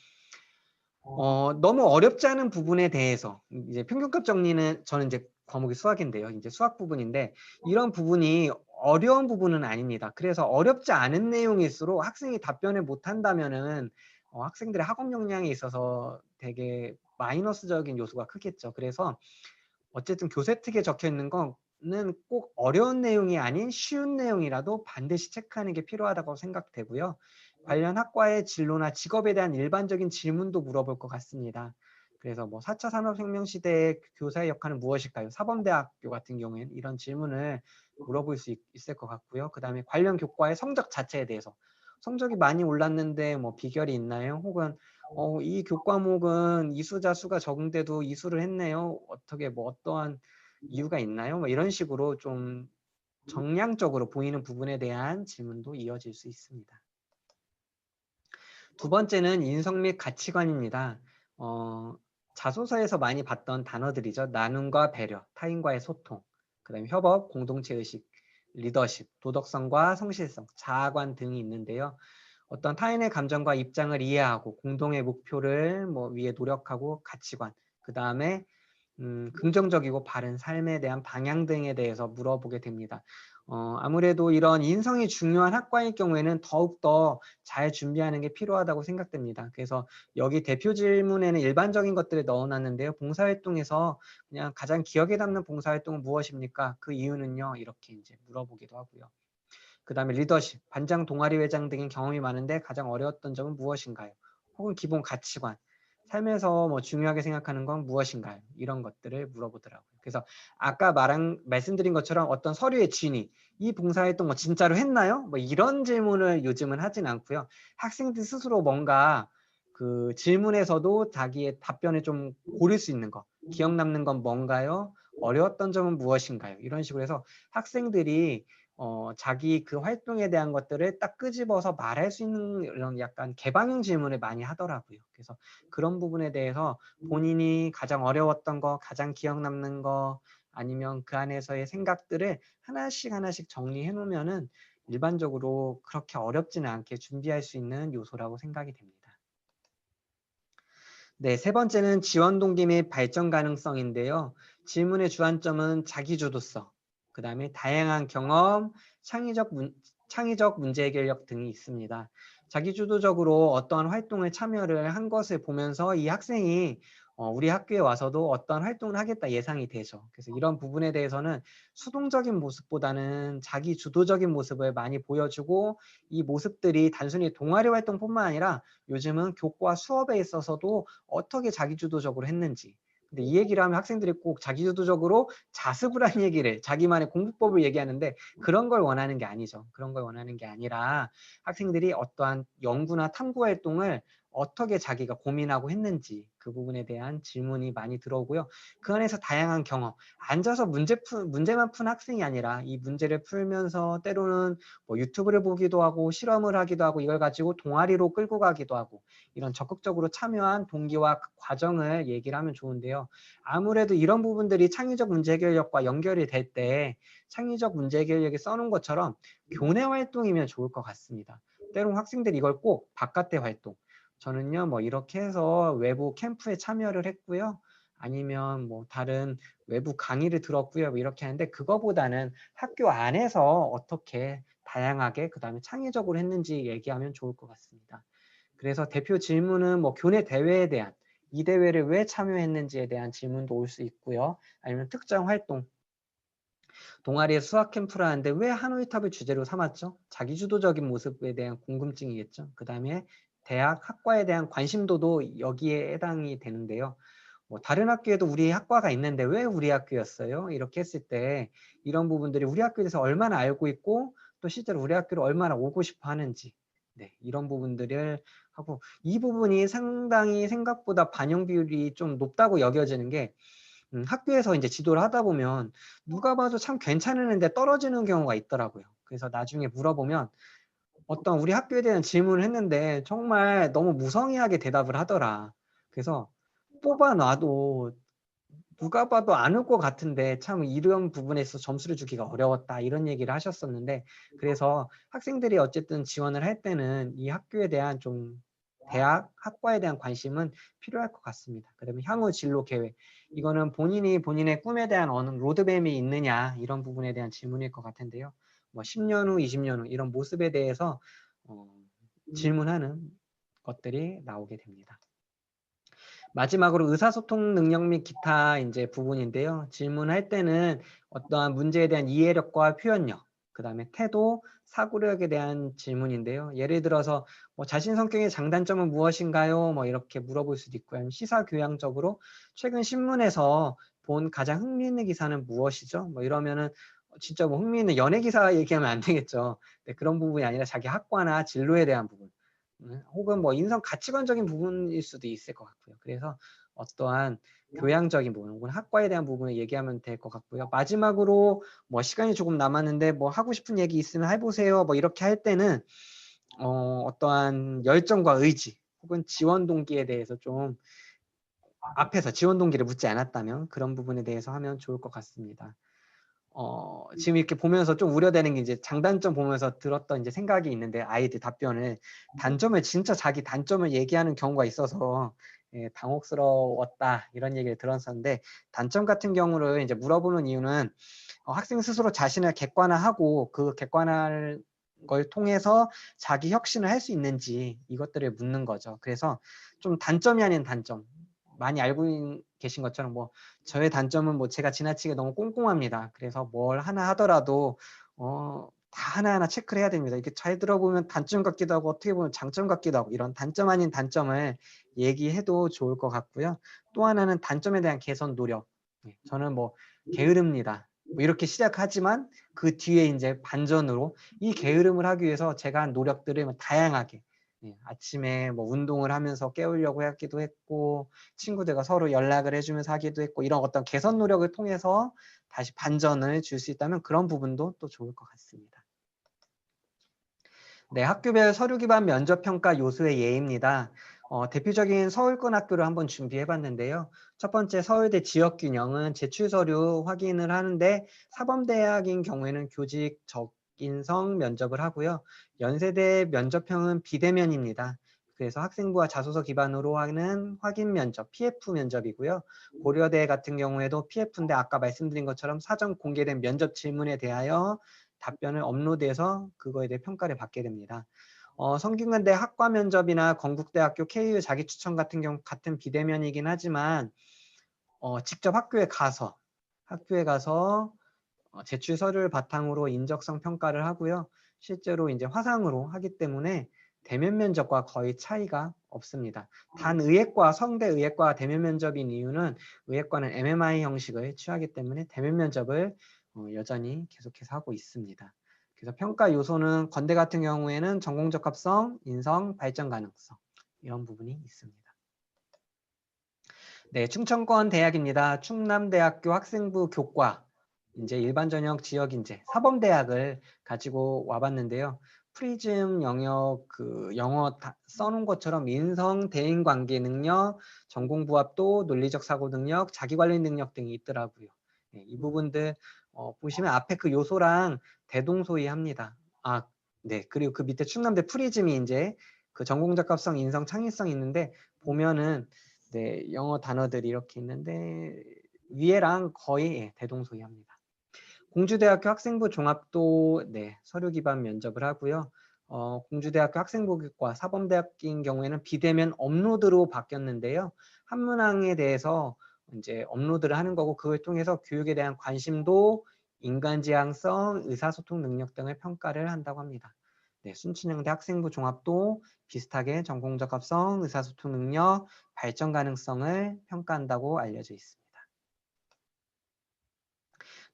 F: 너무 어렵지 않은 부분에 대해서 이제 평균값 정리는 저는 이제 과목이 수학인데요. 이제 수학 부분인데 이런 부분이 어려운 부분은 아닙니다. 그래서 어렵지 않은 내용일수록 학생이 답변을 못 한다면은 학생들의 학업 역량에 있어서 되게 마이너스적인 요소가 크겠죠. 그래서 어쨌든 교세특에 적혀 있는 거는 꼭 어려운 내용이 아닌 쉬운 내용이라도 반드시 체크하는 게 필요하다고 생각되고요. 관련 학과의 진로나 직업에 대한 일반적인 질문도 물어볼 것 같습니다. 그래서 뭐 4차 산업혁명 시대의 교사의 역할은 무엇일까요? 사범대학교 같은 경우에는 이런 질문을 물어볼 수 있을 것 같고요. 그 다음에 관련 교과의 성적 자체에 대해서 성적이 많이 올랐는데 뭐 비결이 있나요? 혹은 이 교과목은 이수자 수가 적은데도 이수를 했네요. 어떻게 뭐 어떠한 이유가 있나요? 뭐 이런 식으로 좀 정량적으로 보이는 부분에 대한 질문도 이어질 수 있습니다. 두 번째는 인성 및 가치관입니다. 자소서에서 많이 봤던 단어들이죠. 나눔과 배려, 타인과의 소통, 그다음에 협업, 공동체 의식, 리더십, 도덕성과 성실성, 자아관 등이 있는데요. 어떤 타인의 감정과 입장을 이해하고 공동의 목표를 위해 노력하고 가치관, 그 다음에 긍정적이고 바른 삶에 대한 방향 등에 대해서 물어보게 됩니다. 아무래도 이런 인성이 중요한 학과일 경우에는 더욱더 잘 준비하는 게 필요하다고 생각됩니다. 그래서 여기 대표 질문에는 일반적인 것들을 넣어놨는데요. 봉사활동에서 그냥 가장 기억에 남는 봉사활동은 무엇입니까? 그 이유는요. 이렇게 이제 물어보기도 하고요. 그 다음에 리더십, 반장, 동아리 회장 등의 경험이 많은데 가장 어려웠던 점은 무엇인가요? 혹은 기본 가치관, 삶에서 뭐 중요하게 생각하는 건 무엇인가요? 이런 것들을 물어보더라고요. 그래서 아까 말씀드린 것처럼 어떤 서류의 진위, 이 봉사활동 뭐 진짜로 했나요? 뭐 이런 질문을 요즘은 하진 않고요. 학생들 스스로 뭔가 그 질문에서도 자기의 답변을 좀 고를 수 있는 거, 기억 남는 건 뭔가요? 어려웠던 점은 무엇인가요? 이런 식으로 해서 학생들이 자기 그 활동에 대한 것들을 딱 끄집어서 말할 수 있는 이런 약간 개방형 질문을 많이 하더라고요. 그래서 그런 부분에 대해서 본인이 가장 어려웠던 거, 가장 기억 남는 거, 아니면 그 안에서의 생각들을 하나씩 하나씩 정리해 놓으면은 일반적으로 그렇게 어렵지는 않게 준비할 수 있는 요소라고 생각이 됩니다. 네, 세 번째는 지원 동기 및 발전 가능성인데요. 질문의 주안점은 자기주도성, 그 다음에 다양한 경험, 창의적 문제 해결력 등이 있습니다. 자기주도적으로 어떠한 활동을 참여를 한 것을 보면서 이 학생이 우리 학교에 와서도 어떤 활동을 하겠다 예상이 되죠. 그래서 이런 부분에 대해서는 수동적인 모습보다는 자기주도적인 모습을 많이 보여주고 이 모습들이 단순히 동아리 활동뿐만 아니라 요즘은 교과 수업에 있어서도 어떻게 자기주도적으로 했는지. 근데 이 얘기를 하면 학생들이 꼭 자기주도적으로 자습을 한 얘기를 자기만의 공부법을 얘기하는데 그런 걸 원하는 게 아니죠. 그런 걸 원하는 게 아니라 학생들이 어떠한 연구나 탐구 활동을 어떻게 자기가 고민하고 했는지 그 부분에 대한 질문이 많이 들어오고요. 그 안에서 다양한 경험, 앉아서 문제만 푼 학생이 아니라 이 문제를 풀면서 때로는 뭐 유튜브를 보기도 하고 실험을 하기도 하고 이걸 가지고 동아리로 끌고 가기도 하고 이런 적극적으로 참여한 동기와 그 과정을 얘기를 하면 좋은데요. 아무래도 이런 부분들이 창의적 문제 해결력과 연결이 될 때 창의적 문제 해결력에 써놓은 것처럼 교내 활동이면 좋을 것 같습니다. 때론 학생들이 이걸 꼭 바깥의 활동, 저는요 뭐 이렇게 해서 외부 캠프에 참여를 했고요. 아니면 뭐 다른 외부 강의를 들었고요. 뭐 이렇게 하는데 그거보다는 학교 안에서 어떻게 다양하게 그 다음에 창의적으로 했는지 얘기하면 좋을 것 같습니다. 그래서 대표 질문은 뭐 교내 대회에 대한 이 대회를 왜 참여했는지에 대한 질문도 올 수 있고요. 아니면 특정 활동, 동아리에 수학 캠프를 하는데 왜 하노이탑을 주제로 삼았죠? 자기주도적인 모습에 대한 궁금증이겠죠. 그 다음에 대학 학과에 대한 관심도도 여기에 해당이 되는데요. 뭐 다른 학교에도 우리 학과가 있는데 왜 우리 학교였어요? 이렇게 했을 때 이런 부분들이 우리 학교에 대해서 얼마나 알고 있고 또 실제로 우리 학교를 얼마나 오고 싶어 하는지 네, 이런 부분들을 하고 이 부분이 상당히 생각보다 반영 비율이 좀 높다고 여겨지는 게 학교에서 이제 지도를 하다 보면 누가 봐도 참 괜찮은 애인데 떨어지는 경우가 있더라고요. 그래서 나중에 물어보면 어떤 우리 학교에 대한 질문을 했는데 정말 너무 무성의하게 대답을 하더라. 그래서 뽑아놔도 누가 봐도 안 올 것 같은데 참 이런 부분에서 점수를 주기가 어려웠다 이런 얘기를 하셨었는데 그래서 학생들이 어쨌든 지원을 할 때는 이 학교에 대한 좀 대학, 학과에 대한 관심은 필요할 것 같습니다. 그다음에 향후 진로 계획 이거는 본인이 본인의 꿈에 대한 어느 로드맵이 있느냐 이런 부분에 대한 질문일 것 같은데요. 뭐 10년 후, 20년 후 이런 모습에 대해서 질문하는 것들이 나오게 됩니다. 마지막으로 의사소통 능력 및 기타 이제 부분인데요. 질문할 때는 어떠한 문제에 대한 이해력과 표현력, 그다음에 태도, 사고력에 대한 질문인데요. 예를 들어서 뭐 자신 성격의 장단점은 무엇인가요? 뭐 이렇게 물어볼 수도 있고요. 아니면 시사교양적으로 최근 신문에서 본 가장 흥미있는 기사는 무엇이죠? 뭐 이러면은 진짜 뭐 흥미있는 연예 기사 얘기하면 안 되겠죠. 네, 그런 부분이 아니라 자기 학과나 진로에 대한 부분, 혹은 뭐 인성 가치관적인 부분일 수도 있을 것 같고요. 그래서 어떠한 교양적인 부분 혹은 학과에 대한 부분을 얘기하면 될 것 같고요. 마지막으로 뭐 시간이 조금 남았는데 뭐 하고 싶은 얘기 있으면 해보세요. 뭐 이렇게 할 때는 어떠한 열정과 의지 혹은 지원 동기에 대해서 좀 앞에서 지원 동기를 묻지 않았다면 그런 부분에 대해서 하면 좋을 것 같습니다. 지금 이렇게 보면서 좀 우려되는 게 이제 장단점 보면서 들었던 이제 생각이 있는데 아이들 답변을 단점을 진짜 자기 단점을 얘기하는 경우가 있어서 당혹스러웠다 이런 얘기를 들었었는데 단점 같은 경우를 이제 물어보는 이유는 학생 스스로 자신을 객관화하고 그 객관화를 걸 통해서 자기 혁신을 할 수 있는지 이것들을 묻는 거죠. 그래서 좀 단점이 아닌 단점 많이 알고 계신 것처럼 뭐 저의 단점은 뭐 제가 지나치게 너무 꼼꼼합니다. 그래서 뭘 하나 하더라도 다 하나하나 체크를 해야 됩니다. 이렇게 잘 들어보면 단점 같기도 하고 어떻게 보면 장점 같기도 하고 이런 단점 아닌 단점을 얘기해도 좋을 것 같고요. 또 하나는 단점에 대한 개선 노력. 저는 뭐 게으릅니다. 뭐 이렇게 시작하지만 그 뒤에 이제 반전으로 이 게으름을 하기 위해서 제가 한 노력들을 다양하게 아침에 뭐 운동을 하면서 깨우려고 하기도 했고 친구들과 서로 연락을 해주면서 하기도 했고 이런 어떤 개선 노력을 통해서 다시 반전을 줄 수 있다면 그런 부분도 또 좋을 것 같습니다. 네, 학교별 서류 기반 면접 평가 요소의 예입니다. 대표적인 서울권 학교를 한번 준비해 봤는데요. 첫 번째 서울대 지역균형은 제출 서류 확인을 하는데 사범대학인 경우에는 교직 적인성 면접을 하고요. 연세대 면접형은 비대면입니다. 그래서 학생부와 자소서 기반으로 하는 확인 면접, PF 면접이고요. 고려대 같은 경우에도 PF인데 아까 말씀드린 것처럼 사전 공개된 면접 질문에 대하여 답변을 업로드해서 그거에 대해 평가를 받게 됩니다. 성균관대 학과 면접이나 건국대학교 KU 자기추천 같은 경우 같은 비대면이긴 하지만 직접 학교에 가서 제출 서류를 바탕으로 인적성 평가를 하고요. 실제로 이제 화상으로 하기 때문에 대면 면접과 거의 차이가 없습니다. 단 의예과, 성대 의예과 대면 면접인 이유는 의예과는 MMI 형식을 취하기 때문에 대면 면접을 여전히 계속해서 하고 있습니다. 그래서 평가 요소는 건대 같은 경우에는 전공 적합성, 인성, 발전 가능성 이런 부분이 있습니다. 네, 충청권 대학입니다. 충남대학교 학생부 교과 이제 일반 전형 지역 인재 사범대학을 가지고 와봤는데요. 프리즘 영역 영어 써놓은 것처럼 인성, 대인관계 능력, 전공부합도, 논리적 사고 능력, 자기관리 능력 등이 있더라고요. 네, 이 부분들 보시면 앞에 그 요소랑 대동소이합니다. 네, 그리고 그 밑에 충남대 프리즘이 이제 그 전공적합성, 인성, 창의성이 있는데 보면은 네, 영어 단어들이 이렇게 있는데 위에랑 거의 대동소이합니다. 공주대학교 학생부 종합도 서류 기반 면접을 하고요. 공주대학교 학생부교과 사범대학인 경우에는 비대면 업로드로 바뀌었는데요. 한문항에 대해서 이제 업로드를 하는 거고 그걸 통해서 교육에 대한 관심도, 인간지향성, 의사소통 능력 등을 평가를 한다고 합니다. 네, 순천향대 학생부 종합도 비슷하게 전공적합성, 의사소통 능력, 발전 가능성을 평가한다고 알려져 있습니다.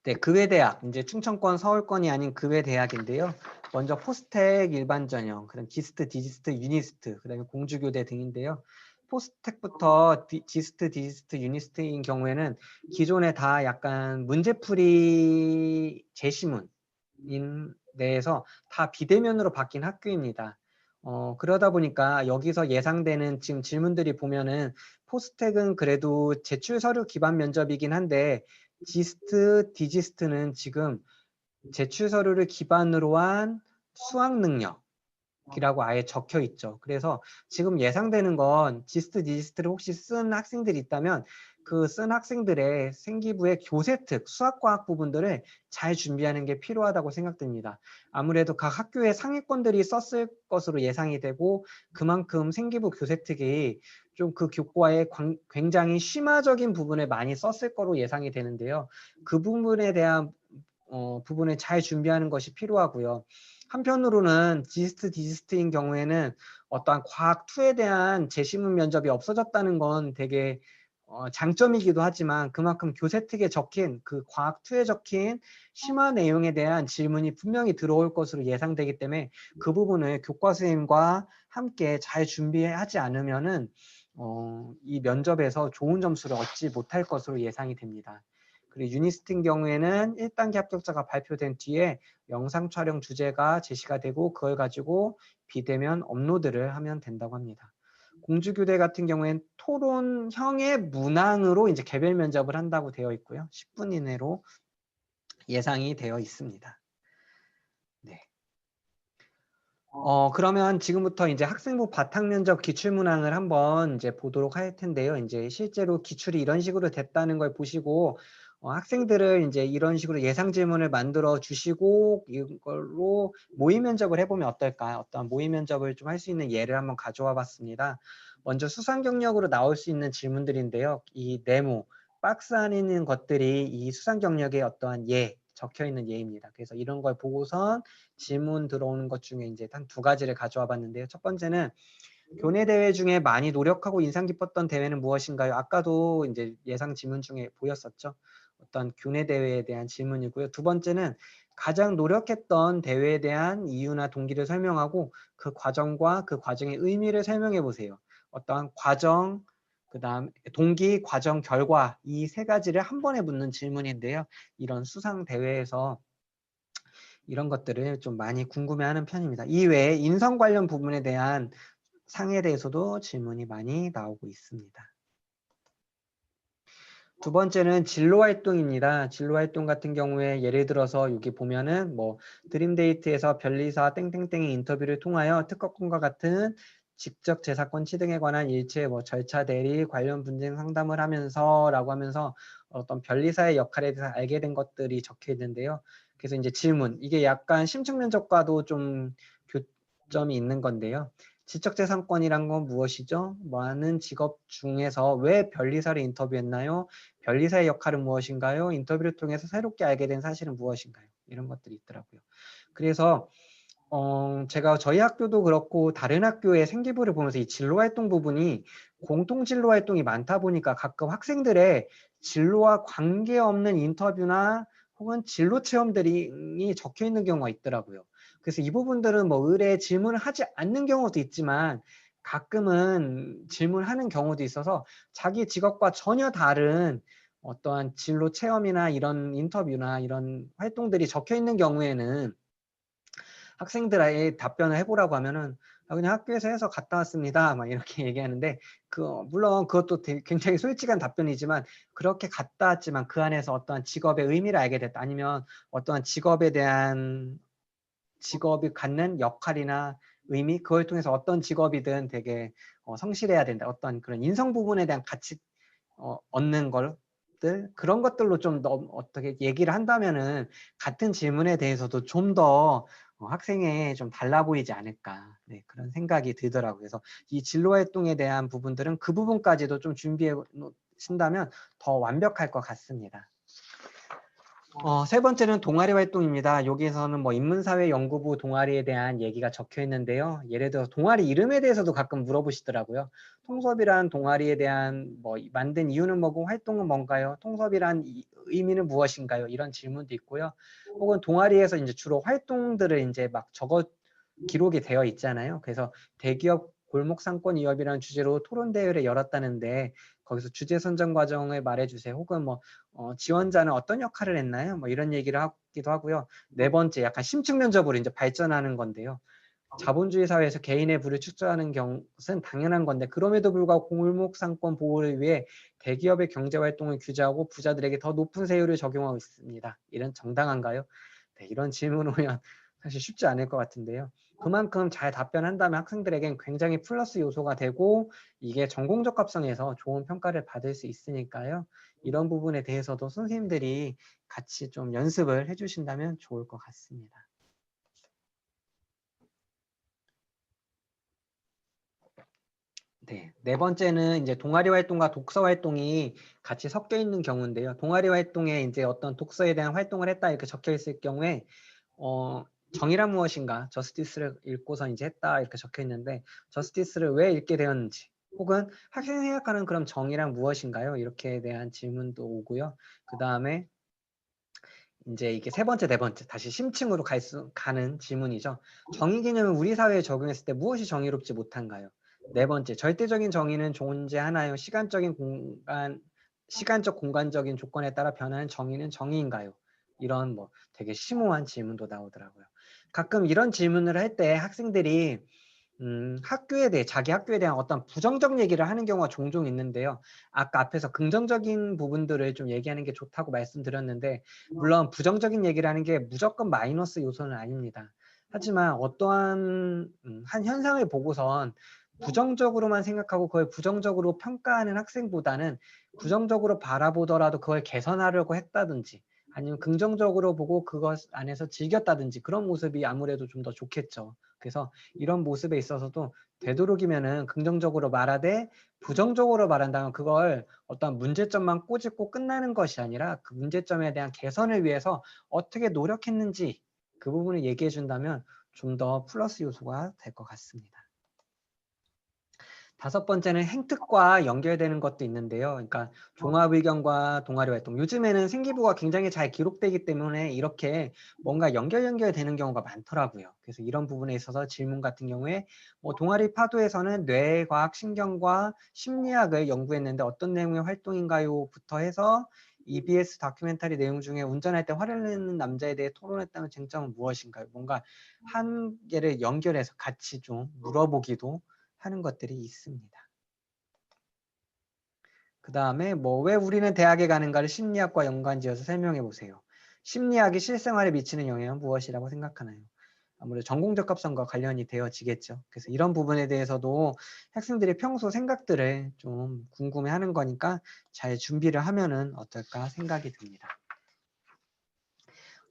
F: 네, 그외대학, 이제 충청권, 서울권이 아닌 그외대학인데요. 먼저 포스텍 일반 전형, 그다음 지스트, 디지스트, 유니스트, 그다음에 공주교대 등인데요. 포스텍부터 지스트, 디지스트, 유니스트인 경우에는 기존에 다 약간 문제풀이 제시문인 내에서 다 비대면으로 바뀐 학교입니다. 그러다 보니까 여기서 예상되는 지금 질문들이 보면은 포스텍은 그래도 제출 서류 기반 면접이긴 한데 지스트, 디지스트는 지금 제출 서류를 기반으로 한 수학 능력이라고 아예 적혀 있죠. 그래서 지금 예상되는 건 지스트, 디지스트를 혹시 쓴 학생들이 있다면 그 쓴 학생들의 생기부의 교재특, 수학과학 부분들을 잘 준비하는 게 필요하다고 생각됩니다. 아무래도 각 학교의 상위권들이 썼을 것으로 예상이 되고 그만큼 생기부 교재특이 좀 그 교과에 굉장히 심화적인 부분을 많이 썼을 거로 예상이 되는데요. 그 부분에 대한 부분을 잘 준비하는 것이 필요하고요. 한편으로는 지스트, 디지스트인 경우에는 어떠한 과학 2에 대한 제시문 면접이 없어졌다는 건 되게 장점이기도 하지만 그만큼 교재 특에 적힌 그 과학 2에 적힌 심화 내용에 대한 질문이 분명히 들어올 것으로 예상되기 때문에 그 부분을 교과 선생님과 함께 잘 준비하지 않으면은 이 면접에서 좋은 점수를 얻지 못할 것으로 예상이 됩니다. 그리고 유니스트인 경우에는 1단계 합격자가 발표된 뒤에 영상 촬영 주제가 제시가 되고 그걸 가지고 비대면 업로드를 하면 된다고 합니다. 공주교대 같은 경우에는 토론형의 문항으로 이제 개별 면접을 한다고 되어 있고요. 10분 이내로 예상이 되어 있습니다. 네. 그러면 지금부터 이제 학생부 바탕 면접 기출 문항을 한번 이제 보도록 할 텐데요. 이제 실제로 기출이 이런 식으로 됐다는 걸 보시고 학생들을 이제 이런 식으로 예상 질문을 만들어 주시고 이걸로 모의 면접을 해보면 어떨까? 어떤 모의 면접을 좀 할 수 있는 예를 한번 가져와 봤습니다. 먼저 수상 경력으로 나올 수 있는 질문들인데요. 이 네모, 박스 안에 있는 것들이 이 수상 경력의 어떠한 예, 적혀 있는 예입니다. 그래서 이런 걸 보고선 질문 들어오는 것 중에 이제 한 2가지를 가져와 봤는데요. 첫 번째는 교내 대회 중에 많이 노력하고 인상 깊었던 대회는 무엇인가요? 아까도 이제 예상 질문 중에 보였었죠. 어떤 교내 대회에 대한 질문이고요. 2번째는 가장 노력했던 대회에 대한 이유나 동기를 설명하고 그 과정과 그 과정의 의미를 설명해 보세요. 어떠한 과정, 그다음 동기, 과정, 결과 이 3가지를 한 번에 묻는 질문인데요. 이런 수상 대회에서 이런 것들을 좀 많이 궁금해하는 편입니다. 이외에 인성 관련 부분에 대한 상에 대해서도 질문이 많이 나오고 있습니다. 2번째는 진로 활동입니다. 진로 활동 같은 경우에 예를 들어서 여기 보면은 뭐 드림데이트에서 변리사 땡땡땡의 인터뷰를 통하여 특허권과 같은 직접 재사권 취득에 관한 일체 뭐 절차 대리 관련 분쟁 상담을 하면서라고 하면서 어떤 변리사의 역할에 대해서 알게 된 것들이 적혀 있는데요. 그래서 이제 질문, 이게 약간 심층 면접과도 좀 교점이 있는 건데요. 지적재산권이란 건 무엇이죠? 많은 직업 중에서 왜 변리사를 인터뷰했나요? 변리사의 역할은 무엇인가요? 인터뷰를 통해서 새롭게 알게 된 사실은 무엇인가요? 이런 것들이 있더라고요. 그래서 제가 저희 학교도 그렇고 다른 학교의 생기부를 보면서 이 진로활동 부분이 공통 진로활동이 많다 보니까 가끔 학생들의 진로와 관계없는 인터뷰나 혹은 진로 체험들이 적혀 있는 경우가 있더라고요. 그래서 이 부분들은 뭐 의뢰 질문을 하지 않는 경우도 있지만 가끔은 질문하는 경우도 있어서 자기 직업과 전혀 다른 어떠한 진로 체험이나 이런 인터뷰나 이런 활동들이 적혀 있는 경우에는 학생들의 답변을 해보라고 하면은 그냥 학교에서 해서 갔다 왔습니다. 막 이렇게 얘기하는데 물론 그것도 굉장히 솔직한 답변이지만 그렇게 갔다 왔지만 그 안에서 어떠한 직업의 의미를 알게 됐다. 아니면 어떠한 직업에 대한 직업이 갖는 역할이나 의미 그걸 통해서 어떤 직업이든 되게 성실해야 된다. 어떤 그런 인성 부분에 대한 가치 얻는 것들 그런 것들로 좀 어떻게 얘기를 한다면은 같은 질문에 대해서도 좀 더 학생에 좀 달라 보이지 않을까 네, 그런 생각이 들더라고요. 그래서 이 진로 활동에 대한 부분들은 그 부분까지도 좀 준비해 놓으신다면 더 완벽할 것 같습니다. 3번째는 동아리 활동입니다. 여기에서는 뭐 인문사회연구부 동아리에 대한 얘기가 적혀 있는데요. 예를 들어 동아리 이름에 대해서도 가끔 물어보시더라고요. 통섭이란 동아리에 대한 뭐 만든 이유는 뭐고 활동은 뭔가요? 통섭이란 의미는 무엇인가요? 이런 질문도 있고요. 혹은 동아리에서 이제 주로 활동들을 이제 막 적어 기록이 되어 있잖아요. 그래서 대기업 골목상권위협이라는 주제로 토론 대회를 열었다는데 거기서 주제 선정 과정을 말해주세요. 혹은 뭐 지원자는 어떤 역할을 했나요? 뭐 이런 얘기를 하기도 하고요. 4번째 약간 심층 면접으로 이제 발전하는 건데요. 자본주의 사회에서 개인의 부를 축소하는 것은 당연한 건데 그럼에도 불구하고 골목상권 보호를 위해 대기업의 경제활동을 규제하고 부자들에게 더 높은 세율을 적용하고 있습니다. 이런 정당한가요? 네, 이런 질문 오면 사실 쉽지 않을 것 같은데요. 그만큼 잘 답변한다면 학생들에겐 굉장히 플러스 요소가 되고 이게 전공적 합성에서 좋은 평가를 받을 수 있으니까요. 이런 부분에 대해서도 선생님들이 같이 좀 연습을 해주신다면 좋을 것 같습니다. 네, 네 번째는 이제 동아리 활동과 독서 활동이 같이 섞여 있는 경우인데요. 동아리 활동에 이제 어떤 독서에 대한 활동을 했다 이렇게 적혀 있을 경우에 정의란 무엇인가, 저스티스를 읽고서 이제 했다 이렇게 적혀 있는데 저스티스를 왜 읽게 되었는지 혹은 학생이 생각하는 그럼 정의란 무엇인가요? 이렇게 대한 질문도 오고요. 그 다음에 이제 이게 세 번째, 네 번째 다시 심층으로 가는 질문이죠. 정의 개념을 우리 사회에 적용했을 때 무엇이 정의롭지 못한가요? 네 번째, 절대적인 정의는 존재하나요? 시간적 공간적인 조건에 따라 변하는 정의는 정의인가요? 이런 뭐 되게 심오한 질문도 나오더라고요. 가끔 이런 질문을 할 때 학생들이 학교에 대해 자기 학교에 대한 어떤 부정적 얘기를 하는 경우가 종종 있는데요. 아까 앞에서 긍정적인 부분들을 좀 얘기하는 게 좋다고 말씀드렸는데 물론 부정적인 얘기를 하는 게 무조건 마이너스 요소는 아닙니다. 하지만 어떠한 한 현상을 보고선 부정적으로만 생각하고 그걸 부정적으로 평가하는 학생보다는 부정적으로 바라보더라도 그걸 개선하려고 했다든지 아니면 긍정적으로 보고 그것 안에서 즐겼다든지 그런 모습이 아무래도 좀 더 좋겠죠. 그래서 이런 모습에 있어서도 되도록이면은 긍정적으로 말하되 부정적으로 말한다면 그걸 어떤 문제점만 꼬집고 끝나는 것이 아니라 그 문제점에 대한 개선을 위해서 어떻게 노력했는지 그 부분을 얘기해 준다면 좀 더 플러스 요소가 될 것 같습니다. 다섯 번째는 행특과 연결되는 것도 있는데요. 그러니까 종합의견과 동아리 활동. 요즘에는 생기부가 굉장히 잘 기록되기 때문에 이렇게 뭔가 연결되는 경우가 많더라고요. 그래서 이런 부분에 있어서 질문 같은 경우에 뭐 동아리 파도에서는 뇌과학, 신경과 심리학을 연구했는데 어떤 내용의 활동인가요?부터 해서 EBS 다큐멘터리 내용 중에 운전할 때 화를 내는 남자에 대해 토론했다는 쟁점은 무엇인가요? 뭔가 한 개를 연결해서 같이 좀 물어보기도 하는 것들이 있습니다. 그 다음에 뭐 왜 우리는 대학에 가는가를 심리학과 연관지어서 설명해 보세요. 심리학이 실생활에 미치는 영향은 무엇이라고 생각하나요? 아무래도 전공적합성과 관련이 되어지겠죠. 그래서 이런 부분에 대해서도 학생들이 평소 생각들을 좀 궁금해하는 거니까 잘 준비를 하면은 어떨까 생각이 듭니다.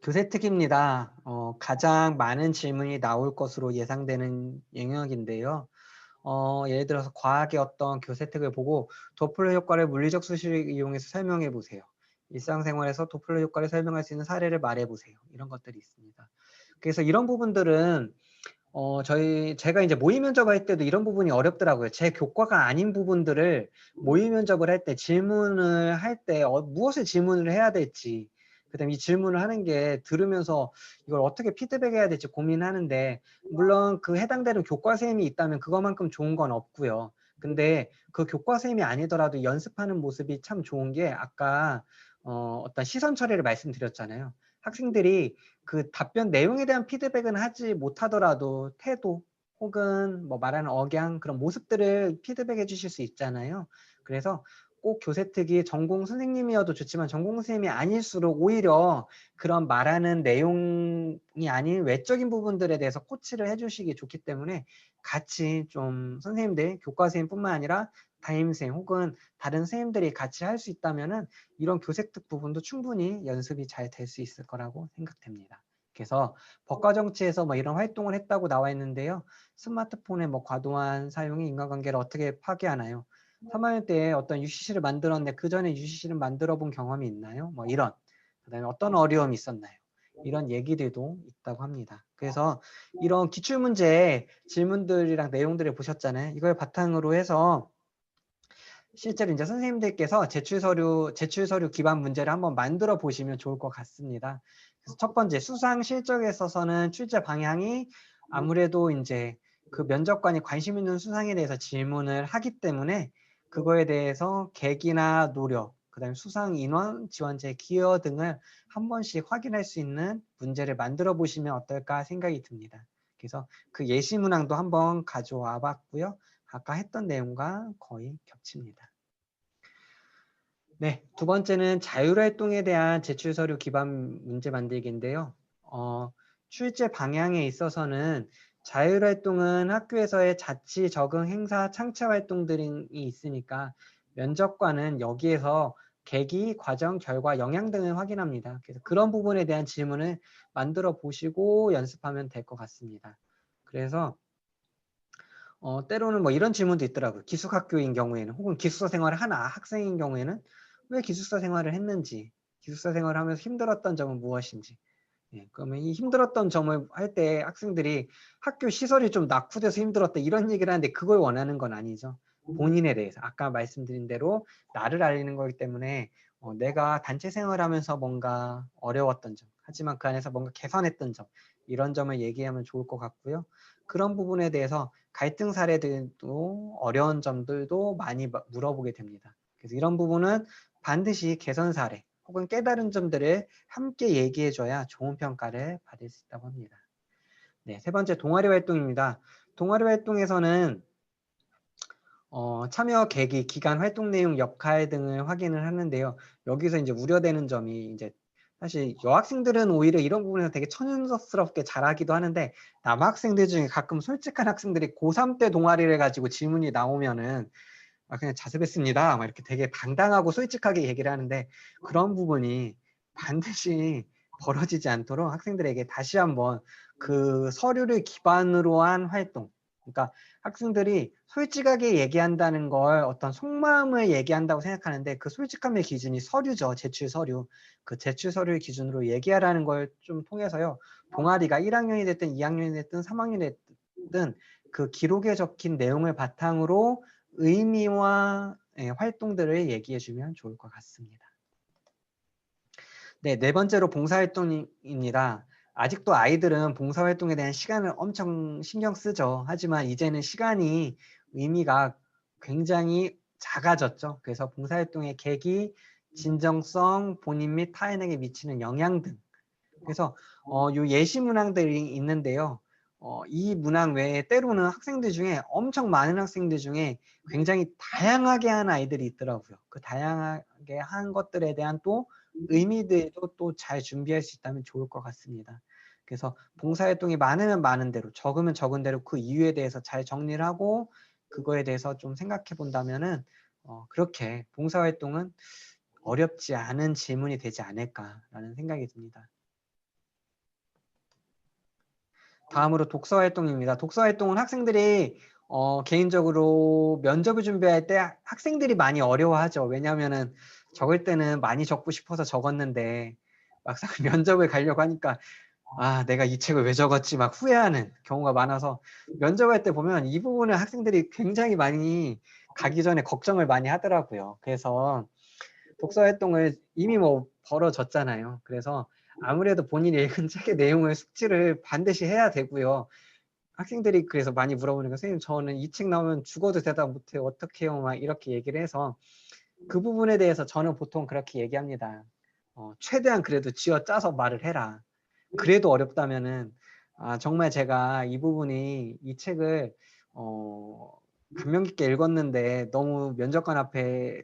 F: 교재특기입니다. 가장 많은 질문이 나올 것으로 예상되는 영역인데요. 예를 들어서 과학의 어떤 교세특을 보고 도플러 효과를 물리적 수식을 이용해서 설명해 보세요. 일상생활에서 도플러 효과를 설명할 수 있는 사례를 말해 보세요. 이런 것들이 있습니다. 그래서 이런 부분들은 제가 이제 모의 면접을 할 때도 이런 부분이 어렵더라고요. 제 교과가 아닌 부분들을 모의 면접을 할 때 질문을 할 때 무엇을 질문을 해야 될지 그다음에 이 질문을 하는 게 들으면서 이걸 어떻게 피드백해야 될지 고민하는데 물론 그 해당되는 교과 선생님이 있다면 그것만큼 좋은 건 없고요. 근데 그 교과 선생님이 아니더라도 연습하는 모습이 참 좋은 게 아까 어떤 시선 처리를 말씀드렸잖아요. 학생들이 그 답변 내용에 대한 피드백은 하지 못하더라도 태도 혹은 뭐 말하는 억양 그런 모습들을 피드백해 주실 수 있잖아요. 그래서 꼭 교세특위 전공 선생님이어도 좋지만 전공 선생님이 아닐수록 오히려 그런 말하는 내용이 아닌 외적인 부분들에 대해서 코치를 해주시기 좋기 때문에 같이 좀 선생님들, 교과 선생님뿐만 아니라 담임생 혹은 다른 선생님들이 같이 할 수 있다면은 이런 교세특 부분도 충분히 연습이 잘 될 수 있을 거라고 생각됩니다. 그래서 법과 정치에서 뭐 이런 활동을 했다고 나와 있는데요. 스마트폰의 뭐 과도한 사용이 인간관계를 어떻게 파괴하나요? 3학년 때 어떤 UCC를 만들었는데 그 전에 UCC를 만들어 본 경험이 있나요? 뭐 이런. 그다음에 어떤 어려움이 있었나요? 이런 얘기들도 있다고 합니다. 그래서 이런 기출문제 질문들이랑 내용들을 보셨잖아요. 이걸 바탕으로 해서 실제로 이제 선생님들께서 제출 서류 기반 문제를 한번 만들어 보시면 좋을 것 같습니다. 그래서 첫 번째 수상 실적에 있어서는 출제 방향이 아무래도 이제 그 면접관이 관심 있는 수상에 대해서 질문을 하기 때문에 그거에 대해서 계기나 노력, 그다음에 수상 인원, 지원자의 기여 등을 한 번씩 확인할 수 있는 문제를 만들어 보시면 어떨까 생각이 듭니다. 그래서 그 예시 문항도 한번 가져와 봤고요. 아까 했던 내용과 거의 겹칩니다. 네, 두 번째는 자율활동에 대한 제출 서류 기반 문제 만들기인데요. 출제 방향에 있어서는 자율활동은 학교에서의 자치, 적응, 행사, 창체 활동들이 있으니까 면접관은 여기에서 계기, 과정, 결과, 영향 등을 확인합니다. 그래서 그런 부분에 대한 질문을 만들어 보시고 연습하면 될 것 같습니다. 그래서 때로는 뭐 이런 질문도 있더라고요. 기숙학교인 경우에는 혹은 기숙사 생활을 한 학생인 경우에는 왜 기숙사 생활을 했는지, 기숙사 생활을 하면서 힘들었던 점은 무엇인지. 예, 그러면 이 힘들었던 점을 할 때 학생들이 학교 시설이 좀 낙후돼서 힘들었다 이런 얘기를 하는데 그걸 원하는 건 아니죠. 본인에 대해서 아까 말씀드린 대로 나를 알리는 거기 때문에 내가 단체 생활하면서 뭔가 어려웠던 점, 하지만 그 안에서 뭔가 개선했던 점 이런 점을 얘기하면 좋을 것 같고요. 그런 부분에 대해서 갈등 사례들도 어려운 점들도 많이 물어보게 됩니다. 그래서 이런 부분은 반드시 개선 사례 혹은 깨달은 점들을 함께 얘기해줘야 좋은 평가를 받을 수 있다고 합니다. 네, 세 번째 동아리 활동입니다. 동아리 활동에서는 참여 계기, 기간, 활동 내용, 역할 등을 확인을 하는데요. 여기서 이제 우려되는 점이 이제 사실 여학생들은 오히려 이런 부분에서 되게 천연스럽게 잘하기도 하는데 남학생들 중에 가끔 솔직한 학생들이 고3 때 동아리를 가지고 질문이 나오면은 그냥 자습했습니다. 막 이렇게 되게 당당하고 솔직하게 얘기를 하는데 그런 부분이 반드시 벌어지지 않도록 학생들에게 다시 한번 그 서류를 기반으로 한 활동, 그러니까 학생들이 솔직하게 얘기한다는 걸 어떤 속마음을 얘기한다고 생각하는데 그 솔직함의 기준이 서류죠. 제출 서류. 그 제출 서류를 기준으로 얘기하라는 걸 좀 통해서요. 동아리가 1학년이 됐든 2학년이 됐든 3학년이 됐든 그 기록에 적힌 내용을 바탕으로 의미와 활동들을 얘기해 주면 좋을 것 같습니다. 네, 네 번째로 봉사활동입니다. 아직도 아이들은 봉사활동에 대한 시간을 엄청 신경 쓰죠. 하지만 이제는 시간이 의미가 굉장히 작아졌죠. 그래서 봉사활동의 계기, 진정성, 본인 및 타인에게 미치는 영향 등. 그래서 요 예시 문항들이 있는데요. 이 문항 외에 때로는 학생들 중에 엄청 많은 학생들 중에 굉장히 다양하게 한 아이들이 있더라고요. 그 다양하게 한 것들에 대한 또 의미들도 또 잘 준비할 수 있다면 좋을 것 같습니다. 그래서 봉사활동이 많으면 많은 대로 적으면 적은 대로 그 이유에 대해서 잘 정리를 하고 그거에 대해서 좀 생각해 본다면은 그렇게 봉사활동은 어렵지 않은 질문이 되지 않을까라는 생각이 듭니다. 다음으로 독서 활동입니다. 독서 활동은 학생들이 개인적으로 면접을 준비할 때 학생들이 많이 어려워하죠. 왜냐하면은 적을 때는 많이 적고 싶어서 적었는데 막상 면접을 가려고 하니까 내가 이 책을 왜 적었지 막 후회하는 경우가 많아서 면접할 때 보면 이 부분을 학생들이 굉장히 많이 가기 전에 걱정을 많이 하더라고요. 그래서 독서 활동을 이미 뭐 벌어졌잖아요. 그래서 아무래도 본인이 읽은 책의 내용을 숙지를 반드시 해야 되고요. 학생들이 그래서 많이 물어보니까 선생님 저는 이 책 나오면 죽어도 대답 못해요. 어떻게 해요? 막 이렇게 얘기를 해서 그 부분에 대해서 저는 보통 그렇게 얘기합니다. 최대한 그래도 쥐어짜서 말을 해라. 그래도 어렵다면은 정말 제가 이 부분이 이 책을 감명 깊게 읽었는데 너무 면접관 앞에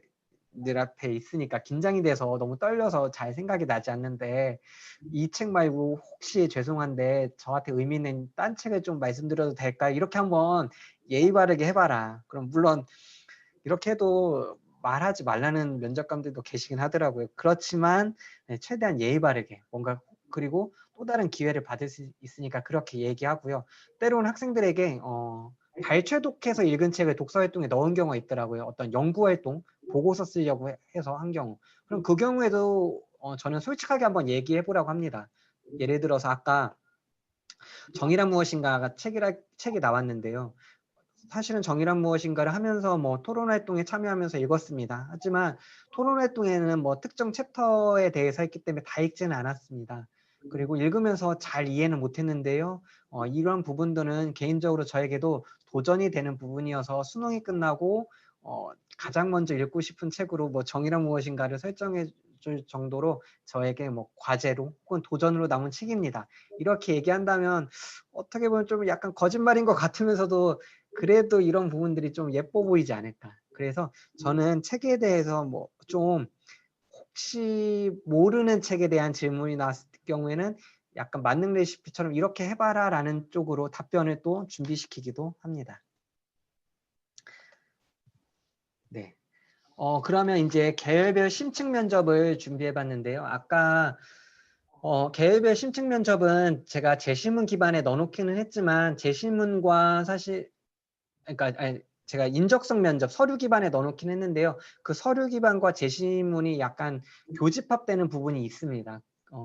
F: 늘 앞에 있으니까 긴장이 돼서 너무 떨려서 잘 생각이 나지 않는데 이 책 말고 혹시 죄송한데 저한테 의미 있는 딴 책을 좀 말씀드려도 될까요? 이렇게 한번 예의 바르게 해봐라. 그럼 물론 이렇게 해도 말하지 말라는 면접관들도 계시긴 하더라고요. 그렇지만 최대한 예의 바르게 뭔가 그리고 또 다른 기회를 받을 수 있으니까 그렇게 얘기하고요. 때로는 학생들에게 발췌독해서 읽은 책을 독서활동에 넣은 경우가 있더라고요. 어떤 연구활동, 보고서 쓰려고 해서 한 경우. 그럼 그 경우에도 저는 솔직하게 한번 얘기해 보라고 합니다. 예를 들어서 아까 정의란 무엇인가가 책이 나왔는데요. 사실은 정의란 무엇인가를 하면서 뭐 토론 활동에 참여하면서 읽었습니다. 하지만 토론 활동에는 뭐 특정 챕터에 대해서 했기 때문에 다 읽지는 않았습니다. 그리고 읽으면서 잘 이해는 못했는데요. 이런 부분들은 개인적으로 저에게도 도전이 되는 부분이어서 수능이 끝나고 가장 먼저 읽고 싶은 책으로 뭐 정의란 무엇인가를 설정해 줄 정도로 저에게 뭐 과제로 혹은 도전으로 남은 책입니다. 이렇게 얘기한다면 어떻게 보면 좀 약간 거짓말인 것 같으면서도 그래도 이런 부분들이 좀 예뻐 보이지 않을까. 그래서 저는 책에 대해서 뭐 좀 혹시 모르는 책에 대한 질문이 나왔을 경우에는 약간 만능 레시피처럼 이렇게 해봐라 라는 쪽으로 답변을 또 준비시키기도 합니다. 네. 그러면 이제 계열별 심층 면접을 준비해 봤는데요. 아까 계열별 심층 면접은 제가 제시문 기반에 넣어놓기는 했지만 제시문과 사실 그러니까 제가 인적성 면접 서류 기반에 넣어놓긴 했는데요. 그 서류 기반과 제시문이 약간 교집합되는 부분이 있습니다.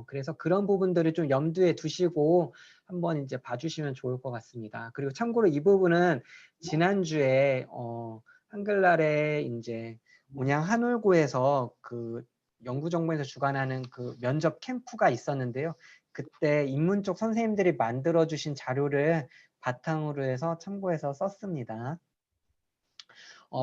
F: 그래서 그런 부분들을 좀 염두에 두시고 한번 이제 봐주시면 좋을 것 같습니다. 그리고 참고로 이 부분은 지난주에 한글날에 이제 온양 한울고에서 그 연구정보에서 주관하는 그 면접 캠프가 있었는데요. 그때 인문 쪽 선생님들이 만들어주신 자료를 바탕으로 해서 참고해서 썼습니다.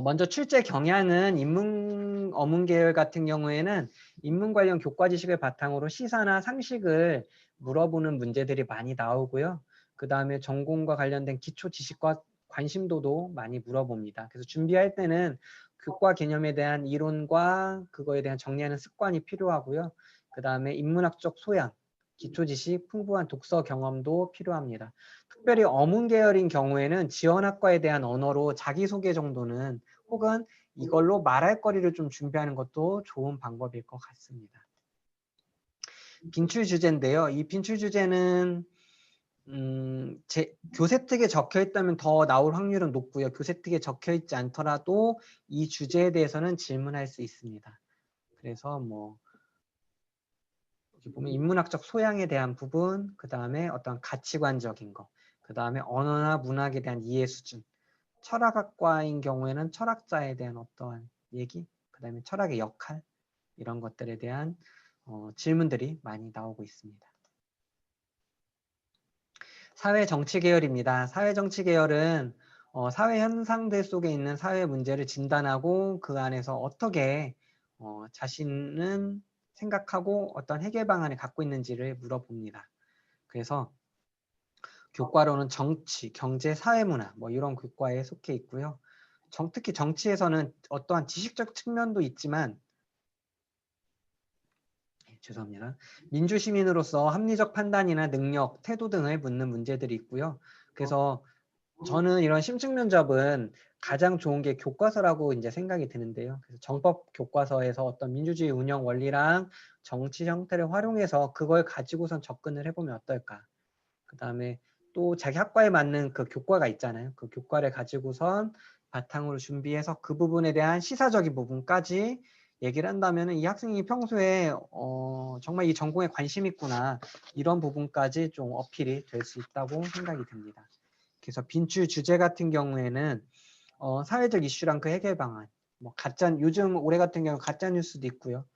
F: 먼저 출제 경향은 인문 어문 계열 같은 경우에는 인문 관련 교과 지식을 바탕으로 시사나 상식을 물어보는 문제들이 많이 나오고요. 그 다음에 전공과 관련된 기초 지식과 관심도도 많이 물어봅니다. 그래서 준비할 때는 교과 개념에 대한 이론과 그거에 대한 정리하는 습관이 필요하고요. 그 다음에 인문학적 소양, 기초 지식, 풍부한 독서 경험도 필요합니다. 특별히 어문 계열인 경우에는 지원학과에 대한 언어로 자기소개 정도는 혹은 이걸로 말할 거리를 좀 준비하는 것도 좋은 방법일 것 같습니다. 빈출 주제인데요. 이 빈출 주제는 교재특에 적혀 있다면 더 나올 확률은 높고요. 교재특에 적혀 있지 않더라도 이 주제에 대해서는 질문할 수 있습니다. 그래서 뭐 여기 보면 인문학적 소양에 대한 부분, 그 다음에 어떤 가치관적인 거, 그 다음에 언어나 문학에 대한 이해 수준, 철학학과인 경우에는 철학자에 대한 어떠한 얘기, 그 다음에 철학의 역할, 이런 것들에 대한 질문들이 많이 나오고 있습니다. 사회정치 계열입니다. 사회정치 계열은 사회 현상들 속에 있는 사회 문제를 진단하고 그 안에서 어떻게 자신은 생각하고 어떤 해결 방안을 갖고 있는지를 물어봅니다. 그래서 교과로는 정치, 경제, 사회문화 뭐 이런 교과에 속해 있고요. 특히 정치에서는 어떠한 지식적 측면도 있지만 죄송합니다. 민주시민으로서 합리적 판단이나 능력, 태도 등을 묻는 문제들이 있고요. 그래서 저는 이런 심층 면접은 가장 좋은 게 교과서라고 이제 생각이 드는데요. 그래서 정법 교과서에서 어떤 민주주의 운영 원리랑 정치 형태를 활용해서 그걸 가지고선 접근을 해보면 어떨까. 그 다음에 또 자기 학과에 맞는 그 교과가 있잖아요. 그 교과를 가지고선 바탕으로 준비해서 그 부분에 대한 시사적인 부분까지 얘기를 한다면 이 학생이 평소에 정말 이 전공에 관심 있구나 이런 부분까지 좀 어필이 될 수 있다고 생각이 듭니다. 그래서 빈출 주제 같은 경우에는 사회적 이슈랑 그 해결 방안, 뭐 요즘 올해 같은 경우 가짜 뉴스도 있고요.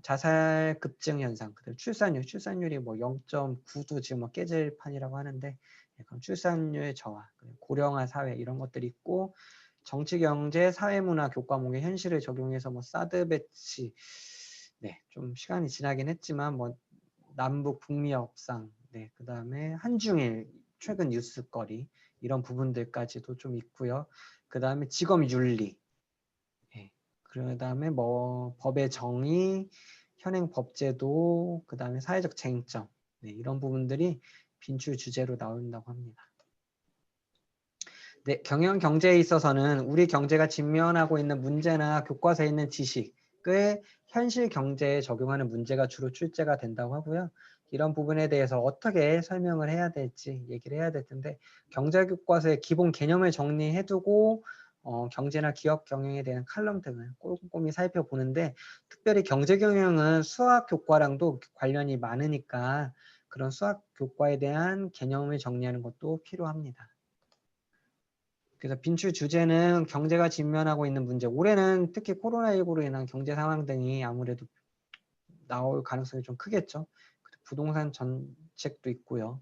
F: 자살 급증 현상, 그다음 출산율이 뭐 0.9도 지금 뭐 깨질 판이라고 하는데 그럼 출산율 저하, 고령화 사회 이런 것들이 있고 정치, 경제, 사회문화 교과목의 현실을 적용해서 뭐 사드 배치, 좀 시간이 지나긴 했지만 뭐 남북 북미 협상, 그다음에 한중일 최근 뉴스거리 이런 부분들까지도 좀 있고요. 그다음에 직업 윤리, 그다음에 뭐 법의 정의, 현행 법제도, 그다음에 사회적 쟁점, 이런 부분들이 빈출 주제로 나온다고 합니다. 경영 경제에 있어서는 우리 경제가 직면하고 있는 문제나 교과서에 있는 지식을 현실 경제에 적용하는 문제가 주로 출제가 된다고 하고요. 이런 부분에 대해서 어떻게 설명을 해야 될지 얘기를 해야 될 텐데 경제 교과서의 기본 개념을 정리해두고 경제나 기업 경영에 대한 칼럼 등을 꼼꼼히 살펴보는데 특별히 경제 경영은 수학 교과랑도 관련이 많으니까 그런 수학 교과에 대한 개념을 정리하는 것도 필요합니다. 그래서 빈출 주제는 경제가 직면하고 있는 문제, 올해는 특히 코로나19로 인한 경제 상황 등이 아무래도 나올 가능성이 좀 크겠죠. 부동산 정책도 있고요.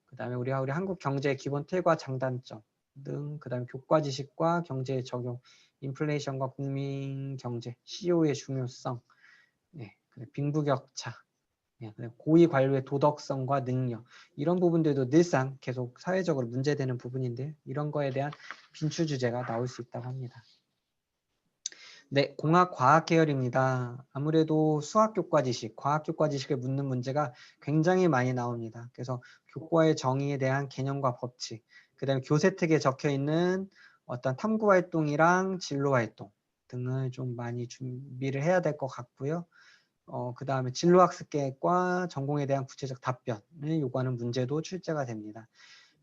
F: 그 다음에 우리 한국 경제의 기본 틀과 장단점 등, 그 다음에 교과 지식과 경제의 적용, 인플레이션과 국민 경제, CEO의 중요성, 빈부격차, 고위 관료의 도덕성과 능력 이런 부분들도 늘상 계속 사회적으로 문제되는 부분인데 이런 거에 대한 빈출 주제가 나올 수 있다고 합니다. 공학 과학 계열입니다. 아무래도 수학 교과 지식, 과학 교과 지식을 묻는 문제가 굉장히 많이 나옵니다. 그래서 교과의 정의에 대한 개념과 법칙, 그다음에 교재특에 적혀 있는 어떤 탐구 활동이랑 진로 활동 등을 좀 많이 준비를 해야 될 것 같고요. 그 다음에 진로학습 계획과 전공에 대한 구체적 답변을 요구하는 문제도 출제가 됩니다.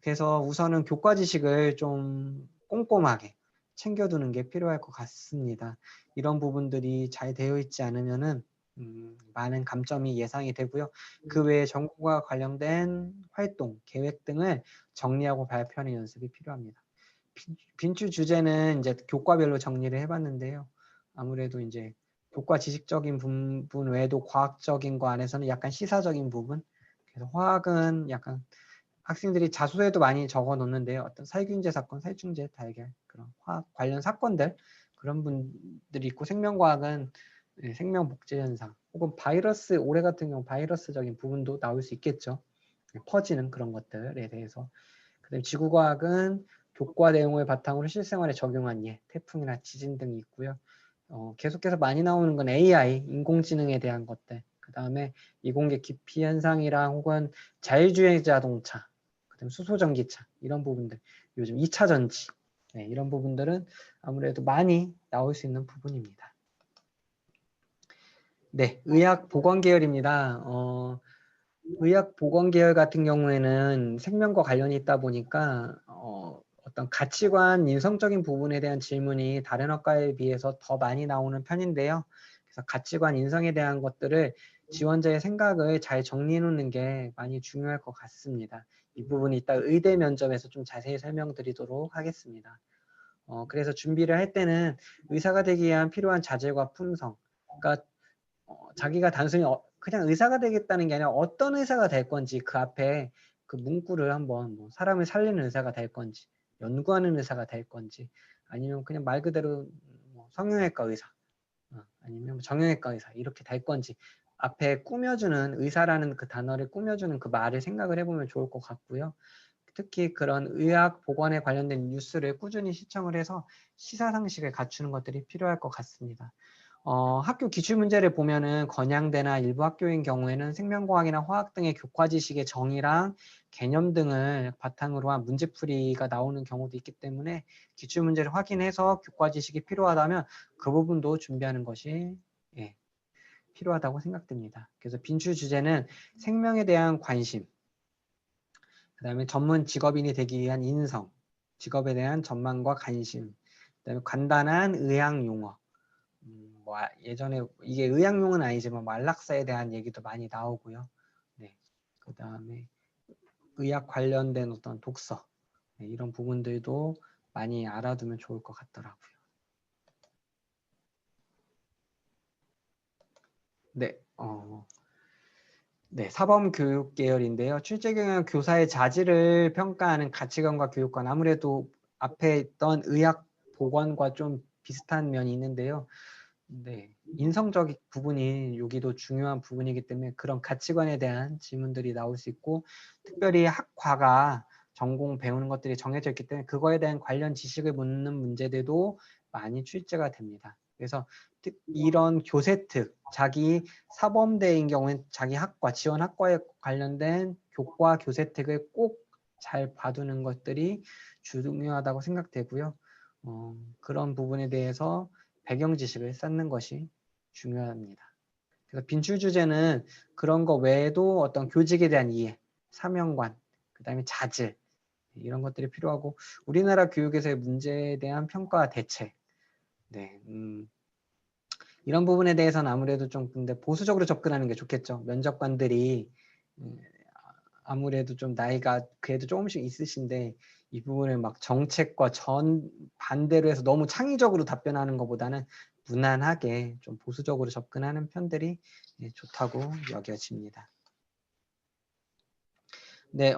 F: 그래서 우선은 교과 지식을 좀 꼼꼼하게 챙겨두는 게 필요할 것 같습니다. 이런 부분들이 잘 되어 있지 않으면은 많은 감점이 예상이 되고요. 그 외에 전공과 관련된 활동, 계획 등을 정리하고 발표하는 연습이 필요합니다. 빈출 주제는 이제 교과별로 정리를 해봤는데요. 아무래도 이제 교과 지식적인 부분 외에도 과학적인 거 안에서는 약간 시사적인 부분. 그래서 화학은 약간 학생들이 자소서에도 많이 적어 놓는데요. 어떤 살균제 사건, 살충제 달걀 그런 화학 관련 사건들 그런 분들이 있고 생명과학은 생명복제 현상 혹은 바이러스 올해 같은 경우 바이러스적인 부분도 나올 수 있겠죠. 퍼지는 그런 것들에 대해서. 그다음에 지구과학은 교과 내용을 바탕으로 실생활에 적용한 예, 태풍이나 지진 등이 있고요. 계속해서 많이 나오는 건 AI, 인공지능에 대한 것들. 그다음에 이공계 기피 현상이랑 혹은 자율주행 자동차, 그다음에 수소전기차 이런 부분들. 요즘 2차 전지 네, 이런 부분들은 아무래도 많이 나올 수 있는 부분입니다. 네, 의학 보건 계열입니다. 의학 보건 계열 같은 경우에는 생명과 관련이 있다 보니까 어떤 가치관, 인성적인 부분에 대한 질문이 다른 학과에 비해서 더 많이 나오는 편인데요. 그래서 가치관, 인성에 대한 것들을 지원자의 생각을 잘 정리해 놓는 게 많이 중요할 것 같습니다. 이 부분이 이따 의대 면접에서 좀 자세히 설명드리도록 하겠습니다. 그래서 준비를 할 때는 의사가 되기 위한 필요한 자질과 품성, 그러니까 자기가 단순히 그냥 의사가 되겠다는 게 아니라 어떤 의사가 될 건지 그 앞에 그 문구를 한번 뭐 사람을 살리는 의사가 될 건지 연구하는 의사가 될 건지 아니면 그냥 말 그대로 뭐 성형외과 의사 아니면 정형외과 의사 이렇게 될 건지 앞에 꾸며주는 의사라는 그 단어를 꾸며주는 그 말을 생각을 해보면 좋을 것 같고요. 특히 그런 의학 보건에 관련된 뉴스를 꾸준히 시청을 해서 시사상식을 갖추는 것들이 필요할 것 같습니다. 학교 기출문제를 보면은 건양대나 일부 학교인 경우에는 생명과학이나 화학 등의 교과 지식의 정의랑 개념 등을 바탕으로 한 문제풀이가 나오는 경우도 있기 때문에 기출문제를 확인해서 교과 지식이 필요하다면 그 부분도 준비하는 것이 필요하다고 생각됩니다. 그래서 빈출 주제는 생명에 대한 관심, 그 다음에 전문 직업인이 되기 위한 인성, 직업에 대한 전망과 관심, 그 다음에 간단한 의학 용어, 뭐 예전에 이게 의학용은 아니지만 안락사에 대한 얘기도 많이 나오고요. 네, 그 다음에 의학 관련된 어떤 독서 이런 부분들도 많이 알아두면 좋을 것 같더라고요. 네, 네, 사범교육 계열인데요. 출제 경영 교사의 자질을 평가하는 가치관과 교육관 아무래도 앞에 있던 의학 보건과 좀 비슷한 면이 있는데요. 네, 인성적인 부분이 여기도 중요한 부분이기 때문에 그런 가치관에 대한 질문들이 나올 수 있고 특별히 학과가 전공 배우는 것들이 정해져 있기 때문에 그거에 대한 관련 지식을 묻는 문제들도 많이 출제가 됩니다. 그래서 이런 교세특, 자기 사범대인 경우엔 자기 학과, 지원 학과에 관련된 교과 교세특을 꼭 잘 봐두는 것들이 중요하다고 생각되고요. 그런 부분에 대해서 배경 지식을 쌓는 것이 중요합니다. 그래서 빈출 주제는 그런 거 외에도 어떤 교직에 대한 이해, 사명관, 그 다음에 자질 이런 것들이 필요하고 우리나라 교육에서의 문제에 대한 평가와 대책 네, 이런 부분에 대해서는 아무래도 좀 근데 보수적으로 접근하는 게 좋겠죠. 면접관들이 아무래도 좀 나이가 그래도 조금씩 있으신데 이 부분을 막 정책과 전 반대로 해서 너무 창의적으로 답변하는 것보다는 무난하게 좀 보수적으로 접근하는 편들이 좋다고 여겨집니다. 네,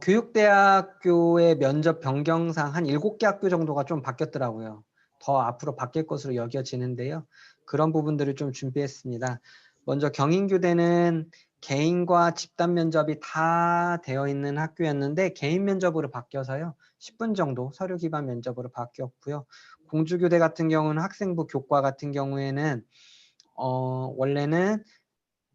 F: 교육대학교의 면접 변경상 한 7개 학교 정도가 좀 바뀌었더라고요. 더 앞으로 바뀔 것으로 여겨지는데요. 그런 부분들을 좀 준비했습니다. 먼저 경인교대는 개인과 집단 면접이 다 되어 있는 학교였는데 개인 면접으로 바뀌어서요. 10분 정도 서류 기반 면접으로 바뀌었고요. 공주교대 같은 경우는 학생부 교과 같은 경우에는 원래는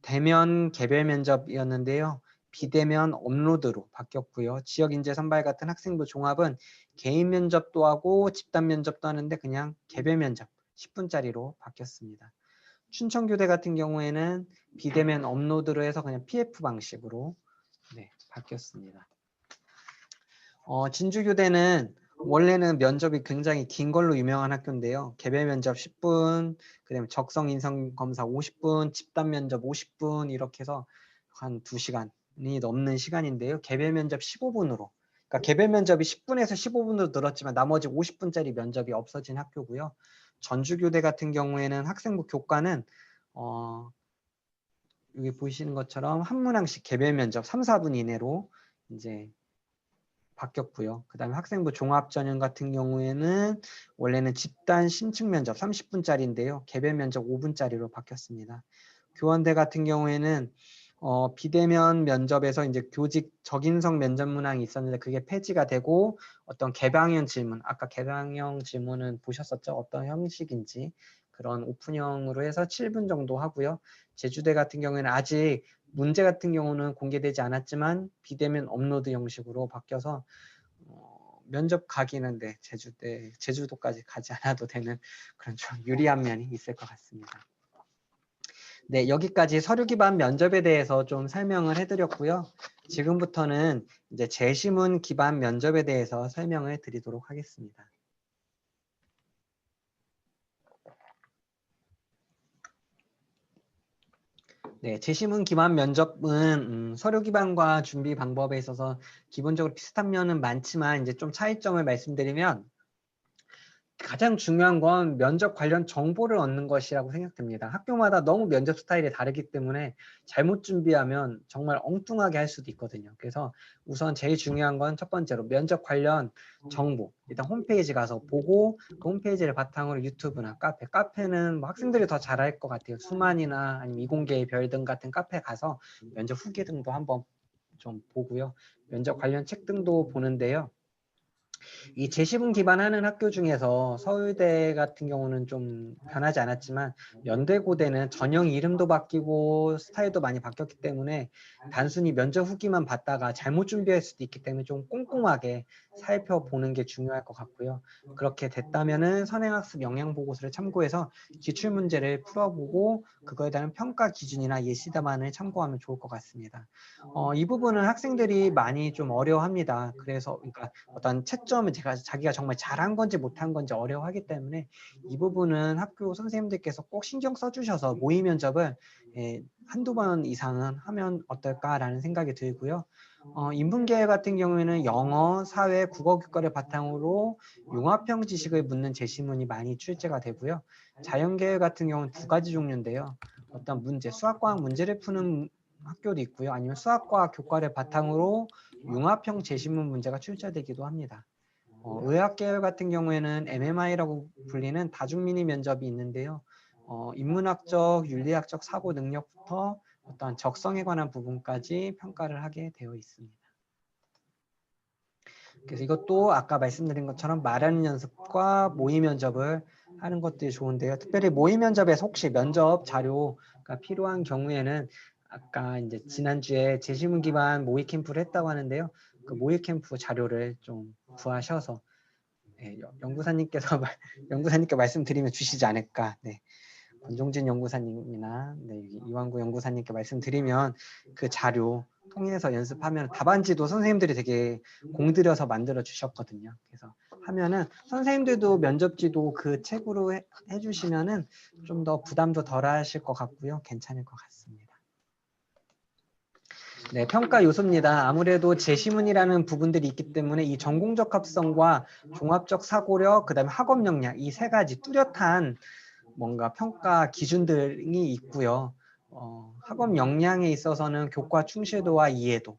F: 대면 개별 면접이었는데요. 비대면 업로드로 바뀌었고요. 지역인재 선발 같은 학생부 종합은 개인 면접도 하고 집단 면접도 하는데 그냥 개별 면접 10분짜리로 바뀌었습니다. 춘천교대 같은 경우에는 비대면 업로드로 해서 그냥 PF 방식으로 바뀌었습니다. 진주교대는 원래는 면접이 굉장히 긴 걸로 유명한 학교인데요. 개별 면접 10분, 그다음에 적성 인성 검사 50분, 집단 면접 50분 이렇게 해서 한 2시간이 넘는 시간인데요. 개별 면접 15분으로. 그러니까 개별 면접이 10분에서 15분으로 늘었지만 나머지 50분짜리 면접이 없어진 학교고요. 전주교대 같은 경우에는 학생부 교과는 여기 보시는 것처럼 한 문항씩 개별 면접 3, 4분 이내로 이제 바뀌었고요. 그 다음에 학생부 종합전형 같은 경우에는 원래는 집단 신축 면접 30분짜리인데요. 개별 면접 5분짜리로 바뀌었습니다. 교원대 같은 경우에는 비대면 면접에서 이제 교직 적인성 면접 문항이 있었는데 그게 폐지가 되고 어떤 개방형 질문, 아까 개방형 질문은 보셨었죠? 어떤 형식인지 그런 오픈형으로 해서 7분 정도 하고요. 제주대 같은 경우에는 아직 문제 같은 경우는 공개되지 않았지만 비대면 업로드 형식으로 바뀌어서 면접 가기는 제주도까지 가지 않아도 되는 그런 좀 유리한 면이 있을 것 같습니다. 네, 여기까지 서류 기반 면접에 대해서 좀 설명을 해드렸고요. 지금부터는 이제 제시문 기반 면접에 대해서 설명을 드리도록 하겠습니다. 네, 제시문 기반 면접은 서류 기반과 준비 방법에 있어서 기본적으로 비슷한 면은 많지만 이제 좀 차이점을 말씀드리면 가장 중요한 건 면접 관련 정보를 얻는 것이라고 생각됩니다. 학교마다 너무 면접 스타일이 다르기 때문에 잘못 준비하면 정말 엉뚱하게 할 수도 있거든요. 그래서 우선 제일 중요한 건 첫 번째로 면접 관련 정보. 일단 홈페이지 가서 보고 그 홈페이지를 바탕으로 유튜브나 카페는 뭐 학생들이 더 잘할 것 같아요. 수만이나 아니면 이공계의 별 등 같은 카페 가서 면접 후기 등도 한번 좀 보고요. 면접 관련 책 등도 보는데요. 이 제시문 기반하는 학교 중에서 서울대 같은 경우는 좀 변하지 않았지만 연대고대는 전형 이름도 바뀌고 스타일도 많이 바뀌었기 때문에 단순히 면접 후기만 봤다가 잘못 준비할 수도 있기 때문에 좀 꼼꼼하게 살펴보는 게 중요할 것 같고요. 그렇게 됐다면은 선행학습 영양보고서를 참고해서 기출문제를 풀어보고 그거에 대한 평가 기준이나 예시 답안을 참고하면 좋을 것 같습니다. 이 부분은 학생들이 많이 좀 어려워합니다. 그래서 그러니까 어떤 채점을 자기가 정말 잘한 건지 못한 건지 어려워하기 때문에 이 부분은 학교 선생님들께서 꼭 신경 써주셔서 모의 면접을 한두 번 이상은 하면 어떨까라는 생각이 들고요. 인문계열 같은 경우에는 영어, 사회, 국어 교과를 바탕으로 융합형 지식을 묻는 제시문이 많이 출제가 되고요. 자연계열 같은 경우는 두 가지 종류인데요. 어떤 문제, 수학과학 문제를 푸는 학교도 있고요. 아니면 수학과학 교과를 바탕으로 융합형 제시문 문제가 출제되기도 합니다. 의학계열 같은 경우에는 MMI라고 불리는 다중미니 면접이 있는데요. 인문학적, 윤리학적 사고 능력부터 어떤 적성에 관한 부분까지 평가를 하게 되어 있습니다. 그래서 이것도 아까 말씀드린 것처럼 말하는 연습과 모의 면접을 하는 것들이 좋은데요. 특별히 모의 면접에서 혹시 면접 자료가 필요한 경우에는 아까 이제 지난주에 제시문 기반 모의 캠프를 했다고 하는데요. 그 모의 캠프 자료를 좀 구하셔서 연구사님께 말씀드리면 주시지 않을까. 네. 권종진 연구사님이나 이완구 연구사님께 말씀드리면 그 자료 통해서 연습하면 답안지도 선생님들이 되게 공들여서 만들어 주셨거든요. 그래서 하면은 선생님들도 면접지도 그 책으로 해주시면은 좀 더 부담도 덜 하실 것 같고요. 괜찮을 것 같습니다. 네, 평가 요소입니다. 아무래도 제시문이라는 부분들이 있기 때문에 이 전공적 합성과 종합적 사고력, 그다음에 학업 역량 이 세 가지 뚜렷한 뭔가 평가 기준들이 있고요. 학업 역량에 있어서는 교과 충실도와 이해도,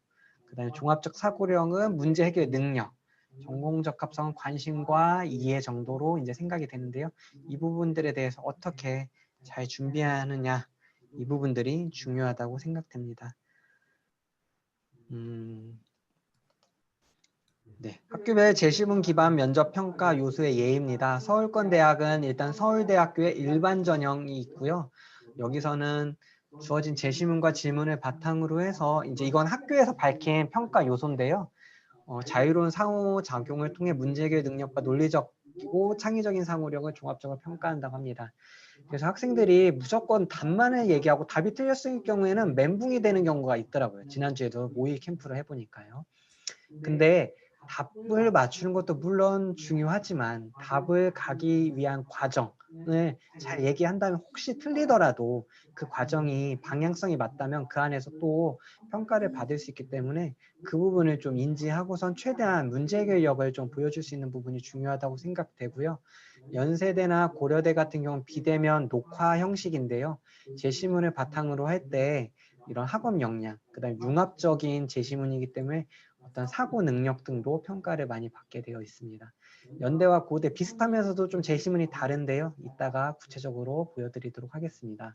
F: 그다음에 종합적 사고력은 문제 해결 능력, 전공적 합성은 관심과 이해 정도로 이제 생각이 되는데요. 이 부분들에 대해서 어떻게 잘 준비하느냐 이 부분들이 중요하다고 생각됩니다. 네, 학교별 제시문 기반 면접 평가 요소의 예입니다. 서울권대학은 일단 서울대학교의 일반 전형이 있고요. 여기서는 주어진 제시문과 질문을 바탕으로 해서 이제 이건 학교에서 밝힌 평가 요소인데요. 자유로운 상호작용을 통해 문제 해결 능력과 논리적이고 창의적인 상호력을 종합적으로 평가한다고 합니다. 그래서 학생들이 무조건 답만을 얘기하고 답이 틀렸을 경우에는 멘붕이 되는 경우가 있더라고요. 지난주에도 모의 캠프를 해보니까요. 근데 답을 맞추는 것도 물론 중요하지만 답을 가기 위한 과정을 잘 얘기한다면 혹시 틀리더라도 그 과정이 방향성이 맞다면 그 안에서 또 평가를 받을 수 있기 때문에 그 부분을 좀 인지하고선 최대한 문제 해결력을 좀 보여줄 수 있는 부분이 중요하다고 생각되고요. 연세대나 고려대 같은 경우는 비대면 녹화 형식인데요. 제시문을 바탕으로 할 때 이런 학업 역량, 그다음 융합적인 제시문이기 때문에 어떤 사고 능력 등도 평가를 많이 받게 되어 있습니다. 연대와 고대 비슷하면서도 좀 제시문이 다른데요. 이따가 구체적으로 보여드리도록 하겠습니다.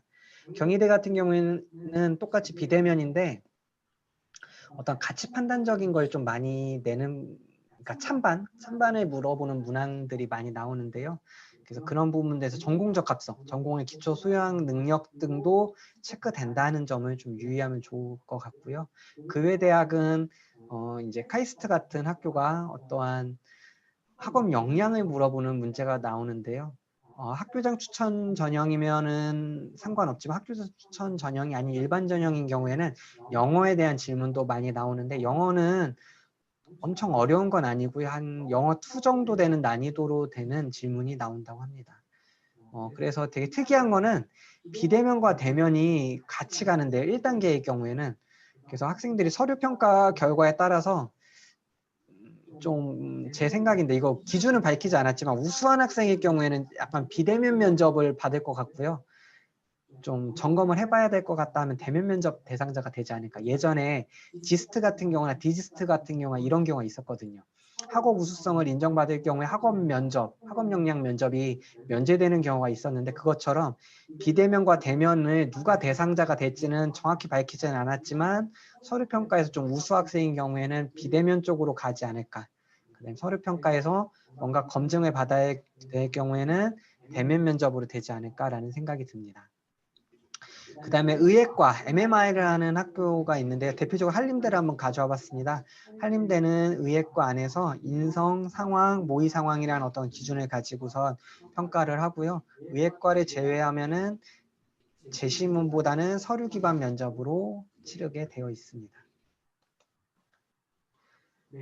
F: 경희대 같은 경우에는 똑같이 비대면인데 어떤 가치 판단적인 걸 좀 많이 내는, 그러니까 찬반을 물어보는 문항들이 많이 나오는데요. 그래서 그런 부분에서 전공적 합성, 전공의 기초 수양 능력 등도 체크된다는 점을 좀 유의하면 좋을 것 같고요. 그 외 대학은 이제 카이스트 같은 학교가 어떠한 학업 역량을 물어보는 문제가 나오는데요. 학교장 추천 전형이면은 상관없지만 학교장 추천 전형이 아닌 일반 전형인 경우에는 영어에 대한 질문도 많이 나오는데 영어는 엄청 어려운 건 아니고요. 한 영어 2 정도 되는 난이도로 되는 질문이 나온다고 합니다. 그래서 되게 특이한 거는 비대면과 대면이 같이 가는데요. 1단계의 경우에는. 그래서 학생들이 서류 평가 결과에 따라서 좀 제 생각인데 이거 기준은 밝히지 않았지만 우수한 학생일 경우에는 약간 비대면 면접을 받을 것 같고요. 좀 점검을 해봐야 될 것 같다 하면 대면 면접 대상자가 되지 않을까. 예전에 지스트 같은 경우나 디지스트 같은 경우가 이런 경우가 있었거든요. 학업 우수성을 인정받을 경우에 학업 면접, 학업 역량 면접이 면제되는 경우가 있었는데 그것처럼 비대면과 대면을 누가 대상자가 될지는 정확히 밝히지는 않았지만 서류 평가에서 좀 우수 학생인 경우에는 비대면 쪽으로 가지 않을까. 그다음에 서류 평가에서 뭔가 검증을 받아야 될 경우에는 대면 면접으로 되지 않을까라는 생각이 듭니다. 그 다음에 의예과, MMI를 하는 학교가 있는데요. 대표적으로 한림대를 한번 가져와 봤습니다. 한림대는 의예과 안에서 인성, 상황, 모의 상황이라는 어떤 기준을 가지고서 평가를 하고요. 의예과를 제외하면은 제시문보다는 서류 기반 면접으로 치르게 되어 있습니다.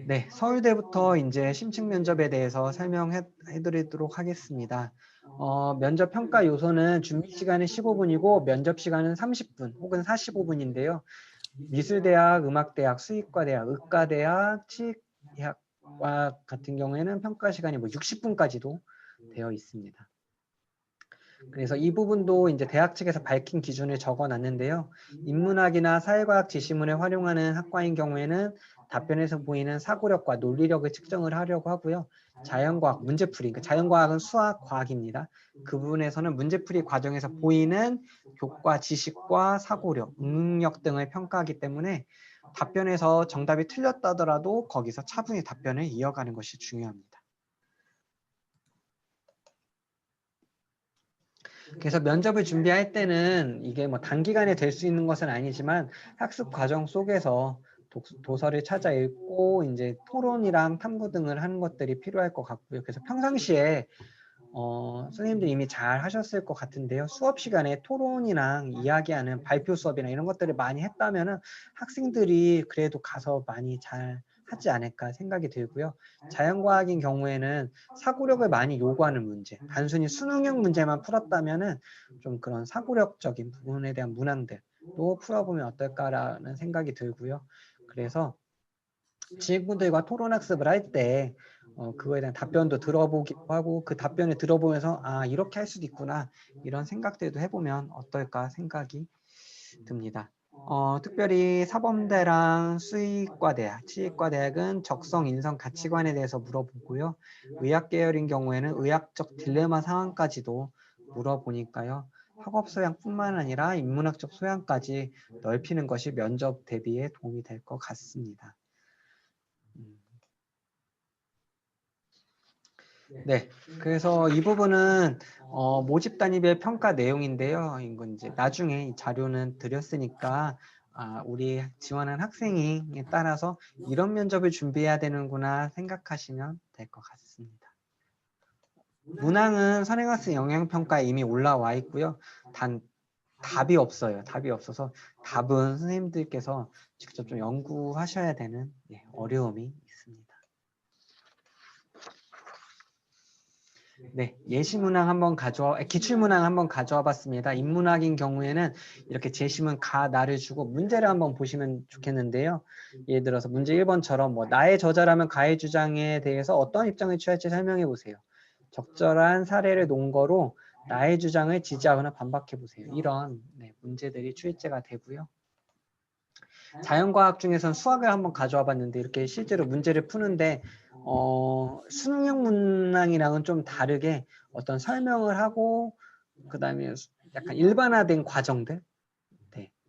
F: 네, 서울대부터 이제 심층 면접에 대해서 설명해 드리도록 하겠습니다. 면접 평가 요소는 준비 시간은 15분이고 면접 시간은 30분 혹은 45분인데요. 미술대학, 음악대학, 수의과대학, 의과대학, 치익대학과 같은 경우에는 평가 시간이 뭐 60분까지도 되어 있습니다. 그래서 이 부분도 이제 대학 측에서 밝힌 기준을 적어 놨는데요. 인문학이나 사회과학 지시문을 활용하는 학과인 경우에는 답변에서 보이는 사고력과 논리력을 측정을 하려고 하고요. 자연과학, 문제풀이, 그러니까 자연과학은 수학, 과학입니다. 그 부분에서는 문제풀이 과정에서 보이는 교과, 지식과 사고력, 응용력 등을 평가하기 때문에 답변에서 정답이 틀렸다더라도 거기서 차분히 답변을 이어가는 것이 중요합니다. 그래서 면접을 준비할 때는 이게 뭐 단기간에 될 수 있는 것은 아니지만 학습 과정 속에서 도서를 찾아 읽고 이제 토론이랑 탐구 등을 하는 것들이 필요할 것 같고요. 그래서 평상시에 선생님들이 이미 잘 하셨을 것 같은데요. 수업 시간에 토론이랑 이야기하는 발표 수업이나 이런 것들을 많이 했다면은 학생들이 그래도 가서 많이 잘 하지 않을까 생각이 들고요. 자연과학인 경우에는 사고력을 많이 요구하는 문제, 단순히 수능형 문제만 풀었다면은 좀 그런 사고력적인 부분에 대한 문항들도 풀어보면 어떨까라는 생각이 들고요. 그래서 친구들과 토론 학습을 할 때 그거에 대한 답변도 들어보기도 하고 그 답변을 들어보면서 아 이렇게 할 수도 있구나 이런 생각들도 해보면 어떨까 생각이 듭니다. 특별히 사범대랑 수의과대학, 치의과대학은 적성, 인성, 가치관에 대해서 물어보고요. 의학 계열인 경우에는 의학적 딜레마 상황까지도 물어보니까요. 학업 소양뿐만 아니라 인문학적 소양까지 넓히는 것이 면접 대비에 도움이 될 것 같습니다. 네, 그래서 이 부분은 모집 단위별 평가 내용인데요. 이건 이제 나중에 이 자료는 드렸으니까 우리 지원한 학생에 따라서 이런 면접을 준비해야 되는구나 생각하시면 될 것 같습니다. 문항은 선행학습 영향평가에 이미 올라와 있고요. 단 답이 없어요. 답이 없어서 답은 선생님들께서 직접 좀 연구하셔야 되는 어려움이 있습니다. 네, 예시문항 한번 기출문항 한번 가져와 봤습니다. 인문학인 경우에는 이렇게 제시문 가, 나를 주고 문제를 한번 보시면 좋겠는데요. 예를 들어서 문제 1번처럼 뭐 나의 저자라면 가의 주장에 대해서 어떤 입장을 취할지 설명해 보세요. 적절한 사례를 논거로 나의 주장을 지지하거나 반박해 보세요. 이런 문제들이 출제가 되고요. 자연과학 중에서는 수학을 한번 가져와 봤는데 이렇게 실제로 문제를 푸는데 수능형 문항이랑은 좀 다르게 어떤 설명을 하고 그다음에 약간 일반화된 과정들,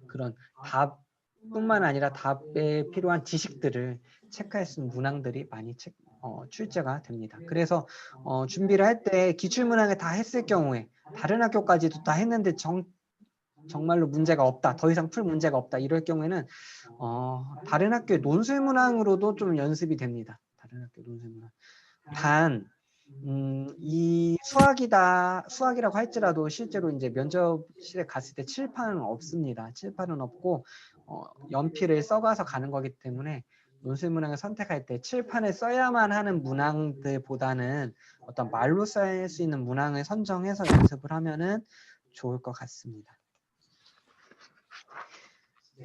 F: 그런 답뿐만 아니라 답에 필요한 지식들을 체크할 수 있는 문항들이 많이 출제가 됩니다. 그래서 준비를 할 때 기출문항을 다 했을 경우에 다른 학교까지도 다 했는데 정말로 문제가 없다, 더 이상 풀 문제가 없다 이럴 경우에는 다른 학교의 논술문항으로도 좀 연습이 됩니다. 다른 학교 논술문항. 단 이 수학이라고 할지라도 실제로 이제 면접실에 갔을 때 칠판은 없습니다. 칠판은 없고 연필을 써가서 가는 거기 때문에 논술문항을 선택할 때 칠판을 써야만 하는 문항들보다는 어떤 말로 쓸 수 있는 문항을 선정해서 연습을 하면은 좋을 것 같습니다.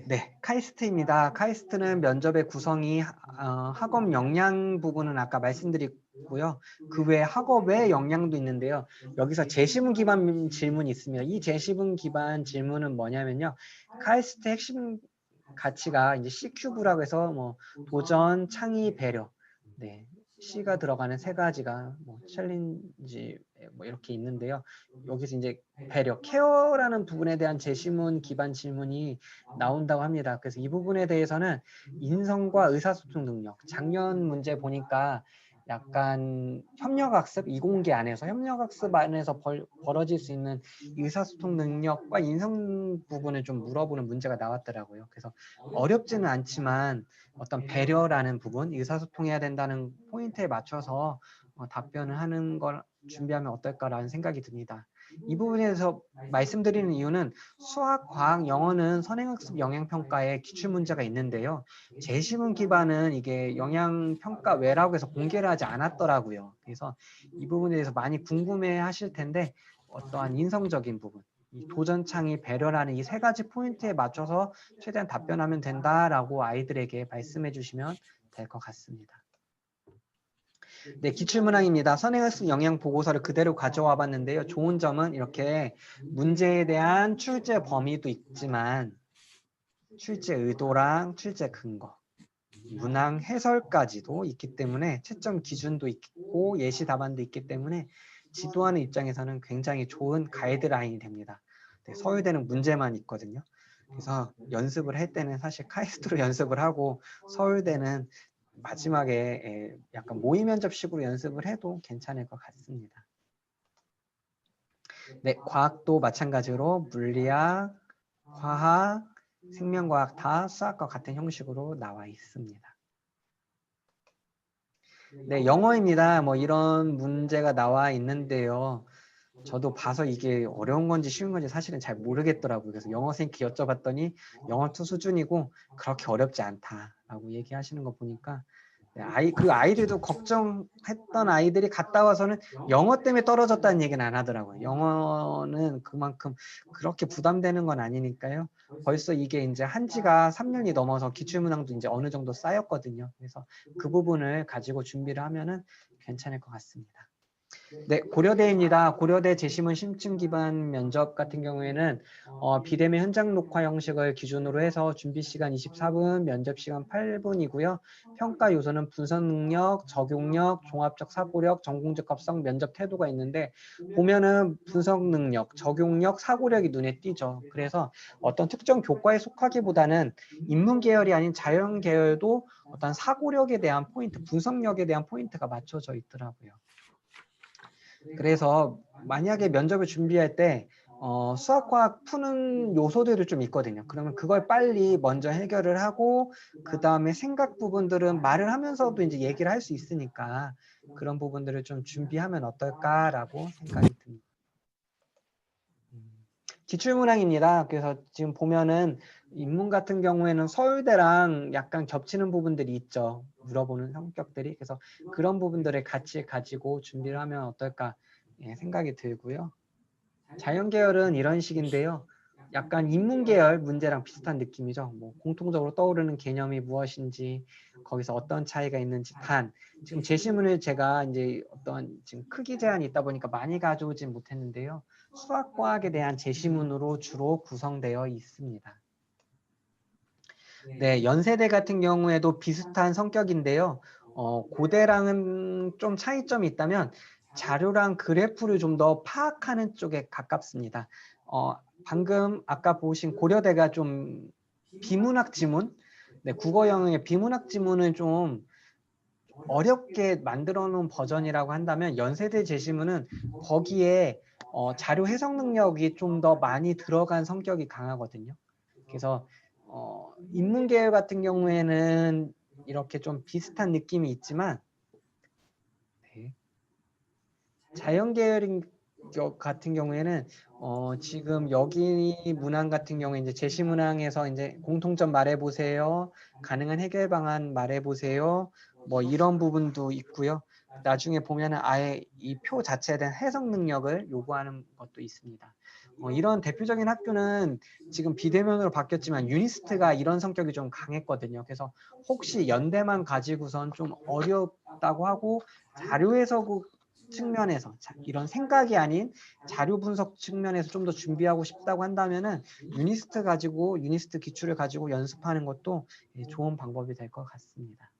F: 네, 카이스트입니다. 카이스트는 면접의 구성이 학업 역량 부분은 아까 말씀드렸고요. 그 외에 학업 외 역량도 있는데요. 여기서 제시문 기반 질문이 있습니다. 이 제시문 기반 질문은 뭐냐면요. 카이스트 핵심 가치가 이제 C큐브라고 해서 뭐 도전, 창의, 배려. 네. C가 들어가는 세 가지가 뭐 챌린지 뭐 이렇게 있는데요. 여기서 이제 배려, 케어라는 부분에 대한 제시문 기반 질문이 나온다고 합니다. 그래서 이 부분에 대해서는 인성과 의사소통 능력, 작년 문제 보니까 약간 협력학습, 이공계 안에서 협력학습 안에서 벌어질 수 있는 의사소통 능력과 인성 부분을 좀 물어보는 문제가 나왔더라고요. 그래서 어렵지는 않지만 어떤 배려라는 부분, 의사소통해야 된다는 포인트에 맞춰서 답변을 하는 걸 준비하면 어떨까라는 생각이 듭니다. 이 부분에 대해서 말씀드리는 이유는 수학, 과학, 영어는 선행학습 영향평가에 기출문제가 있는데요. 제시문 기반은 이게 영향평가 외라고 해서 공개를 하지 않았더라고요. 그래서 이 부분에 대해서 많이 궁금해 하실 텐데 어떠한 인성적인 부분, 이 도전, 창의, 배려라는 이 세 가지 포인트에 맞춰서 최대한 답변하면 된다라고 아이들에게 말씀해 주시면 될 것 같습니다. 네, 기출문항입니다. 선행학습 영향 보고서를 그대로 가져와 봤는데요. 좋은 점은 이렇게 문제에 대한 출제 범위도 있지만 출제 의도랑 출제 근거, 문항 해설까지도 있기 때문에 채점 기준도 있고 예시 답안도 있기 때문에 지도하는 입장에서는 굉장히 좋은 가이드라인이 됩니다. 네, 서울대는 문제만 있거든요. 그래서 연습을 할 때는 사실 카이스트로 연습을 하고 서울대는 마지막에 약간 모의 면접식으로 연습을 해도 괜찮을 것 같습니다. 네, 과학도 마찬가지로 물리학, 화학, 생명과학 다 수학과 같은 형식으로 나와 있습니다. 네, 영어입니다. 뭐 이런 문제가 나와 있는데요. 저도 봐서 이게 어려운 건지 쉬운 건지 사실은 잘 모르겠더라고요. 그래서 영어 선생님께 여쭤봤더니 영어 2 수준이고 그렇게 어렵지 않다라고 얘기하시는 거 보니까 그 아이들도 걱정했던 아이들이 갔다 와서는 영어 때문에 떨어졌다는 얘기는 안 하더라고요. 영어는 그만큼 그렇게 부담되는 건 아니니까요. 벌써 이게 이제 한 지가 3년이 넘어서 기출문항도 이제 어느 정도 쌓였거든요. 그래서 그 부분을 가지고 준비를 하면은 괜찮을 것 같습니다. 네, 고려대입니다. 고려대 제시문 심층 기반 면접 같은 경우에는 비대면 현장 녹화 형식을 기준으로 해서 준비 시간 24분, 면접 시간 8분이고요. 평가 요소는 분석 능력, 적용력, 종합적 사고력, 전공적 합성, 면접 태도가 있는데 보면은 분석 능력, 적용력, 사고력이 눈에 띄죠. 그래서 어떤 특정 교과에 속하기보다는 인문 계열이 아닌 자연 계열도 어떤 사고력에 대한 포인트, 분석력에 대한 포인트가 맞춰져 있더라고요. 그래서 만약에 면접을 준비할 때 수학, 과학 푸는 요소들이 좀 있거든요. 그러면 그걸 빨리 먼저 해결을 하고 그 다음에 생각 부분들은 말을 하면서도 이제 얘기를 할 수 있으니까 그런 부분들을 좀 준비하면 어떨까라고 생각이 듭니다. 기출문항입니다. 그래서 지금 보면은 인문 같은 경우에는 서울대랑 약간 겹치는 부분들이 있죠. 물어보는 성격들이. 그래서 그런 부분들을 같이 가지고 준비를 하면 어떨까. 생각이 들고요. 자연계열은 이런 식인데요. 약간 인문계열 문제랑 비슷한 느낌이죠. 뭐 공통적으로 떠오르는 개념이 무엇인지, 거기서 어떤 차이가 있는지. 단 지금 제시문을 제가 이제 어떤 지금 크기 제한이 있다 보니까 많이 가져오진 못했는데요. 수학과학에 대한 제시문으로 주로 구성되어 있습니다. 네, 연세대 같은 경우에도 비슷한 성격인데요. 고대랑은 좀 차이점이 있다면 자료랑 그래프를 좀 더 파악하는 쪽에 가깝습니다. 방금 아까 보신 고려대가 좀 비문학 지문, 네, 국어 영역의 비문학 지문을 좀 어렵게 만들어 놓은 버전이라고 한다면 연세대 제시문은 거기에 자료 해석 능력이 좀 더 많이 들어간 성격이 강하거든요. 그래서 인문계열 같은 경우에는 이렇게 좀 비슷한 느낌이 있지만, 네. 자연계열인 같은 경우에는 지금 여기 문항 같은 경우에 이제 제시문항에서 이제 공통점 말해보세요, 가능한 해결 방안 말해보세요, 뭐 이런 부분도 있고요. 나중에 보면은 아예 이 표 자체에 대한 해석 능력을 요구하는 것도 있습니다. 이런 대표적인 학교는 지금 비대면으로 바뀌었지만 유니스트가 이런 성격이 좀 강했거든요. 그래서 혹시 연대만 가지고선 좀 어렵다고 하고 자료 해석 측면에서 이런 생각이 아닌 자료 분석 측면에서 좀 더 준비하고 싶다고 한다면은 유니스트 기출을 가지고 연습하는 것도 좋은 방법이 될 것 같습니다.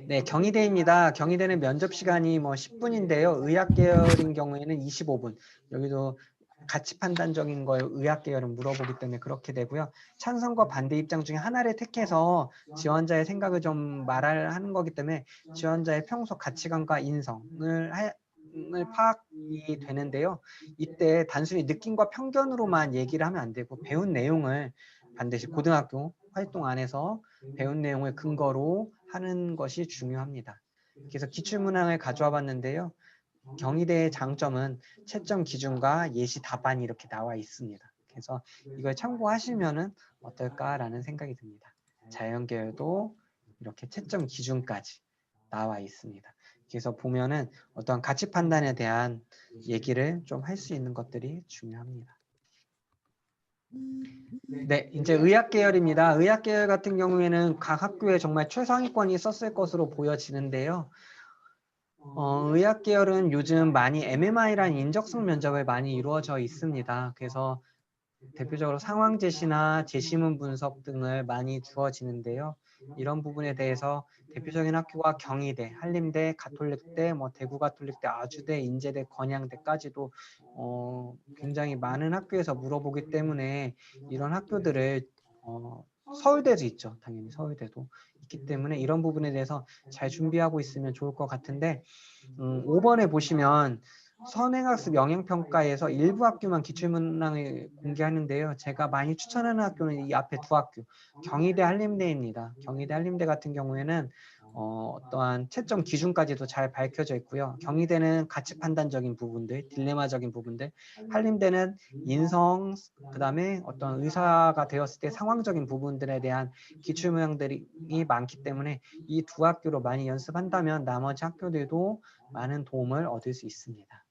F: 네, 경희대입니다. 경희대는 면접 시간이 뭐 10분인데요. 의학 계열인 경우에는 25분. 여기도 가치 판단적인 걸 의학 계열은 물어보기 때문에 그렇게 되고요. 찬성과 반대 입장 중에 하나를 택해서 지원자의 생각을 좀 말하는 거기 때문에 지원자의 평소 가치관과 인성을 파악이 되는데요. 이때 단순히 느낌과 편견으로만 얘기를 하면 안 되고 배운 내용을 반드시 고등학교 활동 안에서 배운 내용을 근거로 하는 것이 중요합니다. 그래서 기출문항을 가져와 봤는데요. 경희대의 장점은 채점 기준과 예시 답안이 이렇게 나와 있습니다. 그래서 이걸 참고하시면 어떨까라는 생각이 듭니다. 자연계열도 이렇게 채점 기준까지 나와 있습니다. 그래서 보면은 어떤 가치 판단에 대한 얘기를 좀 할 수 있는 것들이 중요합니다. 네, 이제 의학 계열입니다. 의학 계열 같은 경우에는 각 학교에 정말 최상위권이 썼을 것으로 보여지는데요. 의학 계열은 요즘 많이 MMI라는 인적성 면접을 많이 이루어져 있습니다. 그래서 대표적으로 상황 제시나 제시문 분석 등을 많이 주어지는데요. 이런 부분에 대해서 대표적인 학교가 경희대, 한림대, 가톨릭대, 뭐 대구 가톨릭대, 아주대, 인제대, 건양대까지도 굉장히 많은 학교에서 물어보기 때문에 이런 학교들을 서울대도 있죠. 당연히 서울대도 있기 때문에 이런 부분에 대해서 잘 준비하고 있으면 좋을 것 같은데 5번에 보시면 선행학습 영향평가에서 일부 학교만 기출문항을 공개하는데요. 제가 많이 추천하는 학교는 이 앞에 두 학교, 경희대, 한림대입니다. 경희대, 한림대 같은 경우에는 어떠한 채점 기준까지도 잘 밝혀져 있고요. 경희대는 가치 판단적인 부분들, 딜레마적인 부분들, 한림대는 인성, 그다음에 어떤 의사가 되었을 때 상황적인 부분들에 대한 기출문항들이 많기 때문에 이 두 학교로 많이 연습한다면 나머지 학교들도 많은 도움을 얻을 수 있습니다.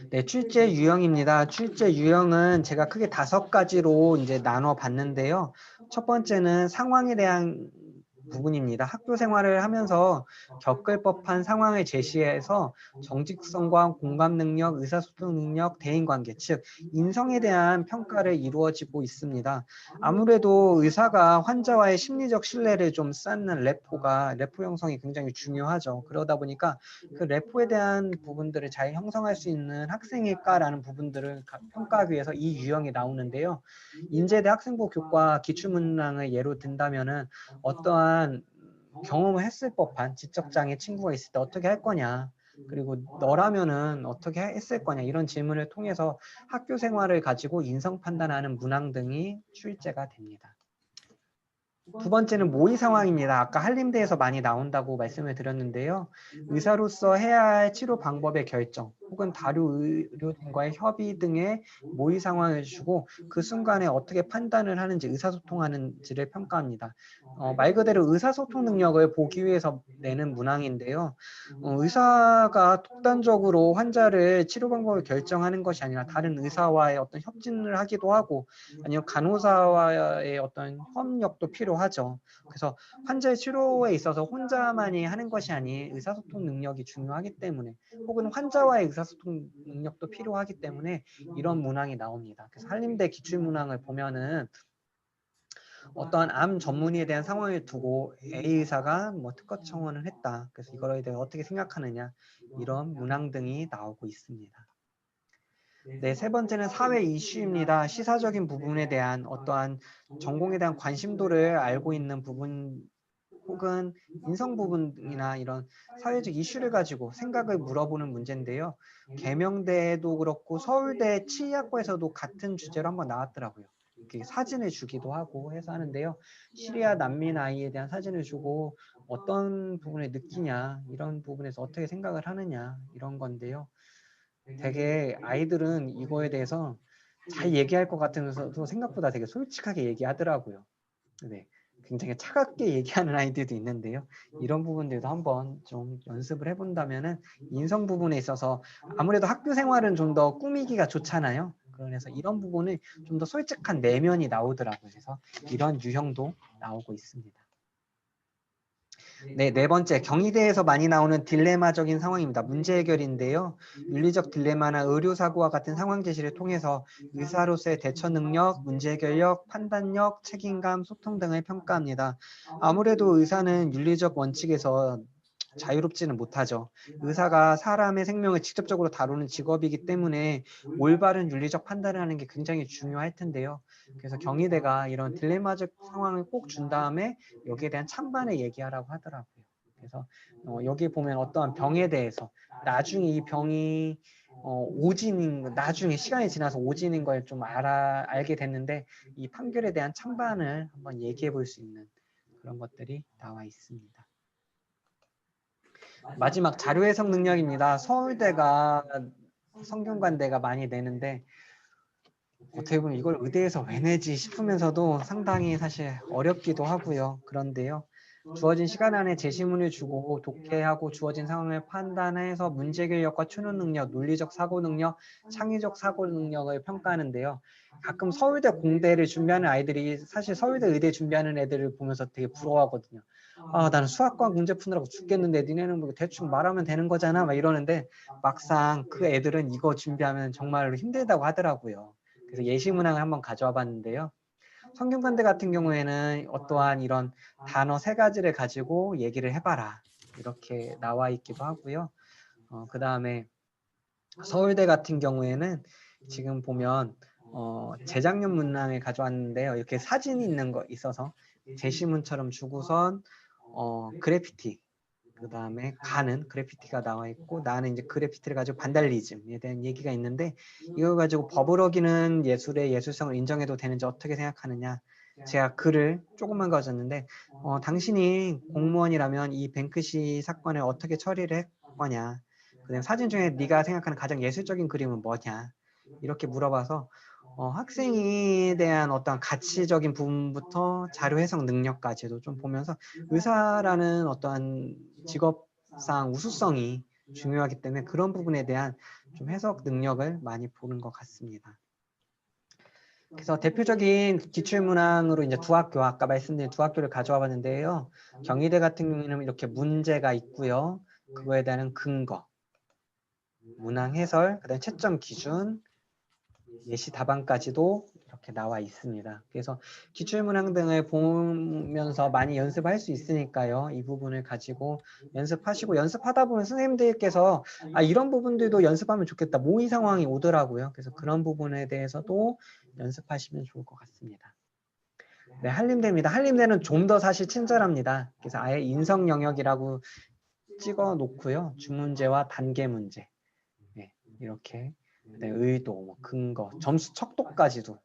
F: 네, 출제 유형입니다. 출제 유형은 제가 크게 5가지로 이제 나눠 봤는데요. 첫 번째는 상황에 대한 부분입니다. 학교 생활을 하면서 겪을 법한 상황을 제시해서 정직성과 공감 능력, 의사소통 능력, 대인관계, 즉 인성에 대한 평가를 이루어지고 있습니다. 아무래도 의사가 환자와의 심리적 신뢰를 좀 쌓는 레포 형성이 굉장히 중요하죠. 그러다 보니까 그 레포에 대한 부분들을 잘 형성할 수 있는 학생일까라는 부분들을 평가하기 위해서 이 유형이 나오는데요. 인제대 학생부 교과 기출문항을 예로 든다면은 어떠한 경험을 했을 법한 지적장애 친구가 있을 때 어떻게 할 거냐, 그리고 너라면은 어떻게 했을 거냐, 이런 질문을 통해서 학교 생활을 가지고 인성 판단하는 문항 등이 출제가 됩니다. 두 번째는 모의 상황입니다. 아까 한림대에서 많이 나온다고 말씀을 드렸는데요. 의사로서 해야 할 치료 방법의 결정 혹은 다류 의료진과의 협의 등의 모의 상황을 주고 그 순간에 어떻게 판단을 하는지 의사소통하는지를 평가합니다. 말 그대로 의사소통 능력을 보기 위해서 내는 문항인데요. 의사가 독단적으로 환자를 치료 방법을 결정하는 것이 아니라 다른 의사와의 어떤 협진을 하기도 하고 아니면 간호사와의 어떤 협력도 필요하죠. 그래서 환자의 치료에 있어서 혼자만이 하는 것이 아닌 의사소통 능력이 중요하기 때문에 혹은 환자와의 의사소통 능력도 필요하기 때문에 이런 문항이 나옵니다. 그래서 한림대 기출문항을 보면은 어떠한 암 전문의에 대한 상황을 두고 A 의사가 뭐 특허 청원을 했다. 그래서 이거에 대해 어떻게 생각하느냐 이런 문항 등이 나오고 있습니다. 네, 세 번째는 사회 이슈입니다. 시사적인 부분에 대한 어떠한 전공에 대한 관심도를 알고 있는 부분 혹은 인성 부분이나 이런 사회적 이슈를 가지고 생각을 물어보는 문제인데요. 계명대도 그렇고 서울대 치의학과에서도 같은 주제로 한번 나왔더라고요. 이렇게 사진을 주기도 하고 해서 하는데요. 시리아 난민 아이에 대한 사진을 주고 어떤 부분을 느끼냐 이런 부분에서 어떻게 생각을 하느냐 이런 건데요. 되게 아이들은 이거에 대해서 잘 얘기할 것 같으면서도 생각보다 되게 솔직하게 얘기하더라고요. 네, 굉장히 차갑게 얘기하는 아이들도 있는데요. 이런 부분들도 한번 좀 연습을 해본다면은 인성 부분에 있어서 아무래도 학교 생활은 좀 더 꾸미기가 좋잖아요. 그래서 이런 부분을 좀 더 솔직한 내면이 나오더라고요. 그래서 이런 유형도 나오고 있습니다. 네, 네 번째, 경희대에서 많이 나오는 딜레마적인 상황입니다. 문제 해결인데요. 윤리적 딜레마나 의료사고와 같은 상황 제시를 통해서 의사로서의 대처 능력, 문제 해결력, 판단력, 책임감, 소통 등을 평가합니다. 아무래도 의사는 윤리적 원칙에서 자유롭지는 못하죠. 의사가 사람의 생명을 직접적으로 다루는 직업이기 때문에 올바른 윤리적 판단을 하는 게 굉장히 중요할 텐데요. 그래서 경희대가 이런 딜레마적 상황을 꼭 준 다음에 여기에 대한 찬반을 얘기하라고 하더라고요. 그래서 여기 보면 어떠한 병에 대해서 나중에 이 병이 오진인 나중에 시간이 지나서 오진인 걸 좀 알게 됐는데 이 판결에 대한 찬반을 한번 얘기해 볼 수 있는 그런 것들이 나와 있습니다. 마지막 자료 해석 능력입니다. 서울대가 성균관대가 많이 내는데 어떻게 보면 이걸 의대에서 왜 내지 싶으면서도 상당히 사실 어렵기도 하고요. 그런데요. 주어진 시간 안에 제시문을 주고 독해하고 주어진 상황을 판단해서 문제 해결력과 추론 능력, 논리적 사고 능력, 창의적 사고 능력을 평가하는데요. 가끔 서울대 공대를 준비하는 아이들이 사실 서울대 의대 준비하는 애들을 보면서 되게 부러워하거든요. 아, 나는 수학과 문제 푸느라고 죽겠는데 니네는 뭐 대충 말하면 되는 거잖아 막 이러는데 막상 그 애들은 이거 준비하면 정말로 힘들다고 하더라고요. 그래서 예시문항을 한번 가져와 봤는데요. 성균관대 같은 경우에는 어떠한 이런 단어 3가지를 가지고 얘기를 해봐라 이렇게 나와 있기도 하고요. 그 다음에 서울대 같은 경우에는 지금 보면 재작년 문항을 가져왔는데요. 이렇게 사진이 있는 거 있어서 제시문처럼 주고선 그래피티 그 다음에 가는 그래피티가 나와 있고 나는 이제 그래피티를 가지고 반달리즘에 대한 얘기가 있는데 이걸 가지고 법을 어기는 예술의 예술성을 인정해도 되는지 어떻게 생각하느냐. 제가 글을 조금만 가졌는데 당신이 공무원이라면 이 뱅크시 사건을 어떻게 처리를 할 거냐. 그다음 사진 중에 네가 생각하는 가장 예술적인 그림은 뭐냐. 이렇게 물어봐서 학생에 대한 어떤 가치적인 부분부터 자료 해석 능력까지도 좀 보면서 의사라는 어떠한 직업상 우수성이 중요하기 때문에 그런 부분에 대한 좀 해석 능력을 많이 보는 것 같습니다. 그래서 대표적인 기출문항으로 이제 두 학교, 아까 말씀드린 두 학교를 가져와 봤는데요. 경희대 같은 경우에는 이렇게 문제가 있고요. 그거에 대한 근거, 문항 해설, 그다음에 채점 기준, 예시 답안까지도 이렇게 나와 있습니다. 그래서 기출문항 등을 보면서 많이 연습할 수 있으니까요. 이 부분을 가지고 연습하시고 연습하다 보면 선생님들께서 이런 부분들도 연습하면 좋겠다. 모의 상황이 오더라고요. 그래서 그런 부분에 대해서도 연습하시면 좋을 것 같습니다. 네, 한림대입니다. 한림대는 좀 더 사실 친절합니다. 그래서 아예 인성 영역이라고 찍어 놓고요. 주문제와 단계 문제. 네, 이렇게 의도, 근거, 점수 척도까지도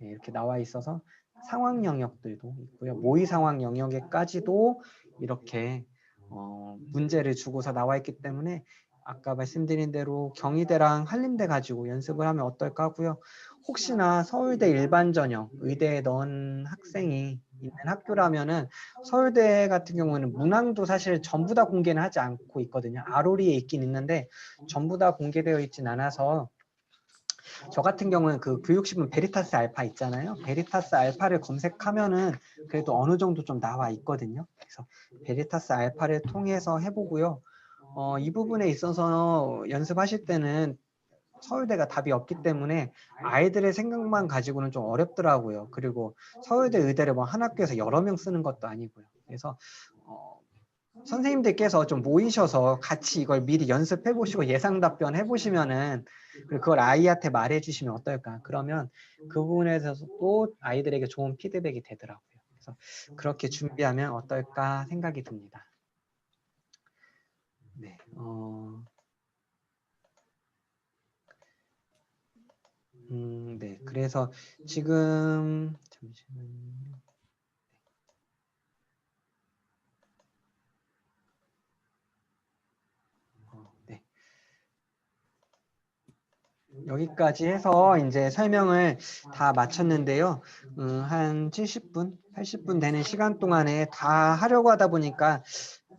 F: 네, 이렇게 나와 있어서 상황 영역들도 있고요. 모의 상황 영역에까지도 이렇게 문제를 주고서 나와 있기 때문에 아까 말씀드린 대로 경희대랑 한림대 가지고 연습을 하면 어떨까 하고요. 혹시나 서울대 일반 전형 의대에 넣은 학생이 있는 학교라면은 서울대 같은 경우는 문항도 사실 전부 다 공개는 하지 않고 있거든요. 아로리에 있긴 있는데 전부 다 공개되어 있진 않아서 저 같은 경우는 그 교육신문 베리타스 알파 있잖아요. 베리타스 알파를 검색하면은 그래도 어느 정도 좀 나와 있거든요. 그래서 베리타스 알파를 통해서 해보고요. 이 부분에 있어서 연습하실 때는 서울대가 답이 없기 때문에 아이들의 생각만 가지고는 좀 어렵더라고요. 그리고 서울대 의대를 뭐 한 학교에서 여러 명 쓰는 것도 아니고요. 그래서 선생님들께서 좀 모이셔서 같이 이걸 미리 연습해 보시고 예상 답변 해 보시면은 그걸 아이한테 말해 주시면 어떨까? 그러면 그 부분에 대해서도 아이들에게 좋은 피드백이 되더라고요. 그래서 그렇게 준비하면 어떨까 생각이 듭니다. 네, 네, 그래서 지금 잠시만요. 네. 여기까지 해서 이제 설명을 다 마쳤는데요. 한 70분, 80분 되는 시간 동안에 다 하려고 하다 보니까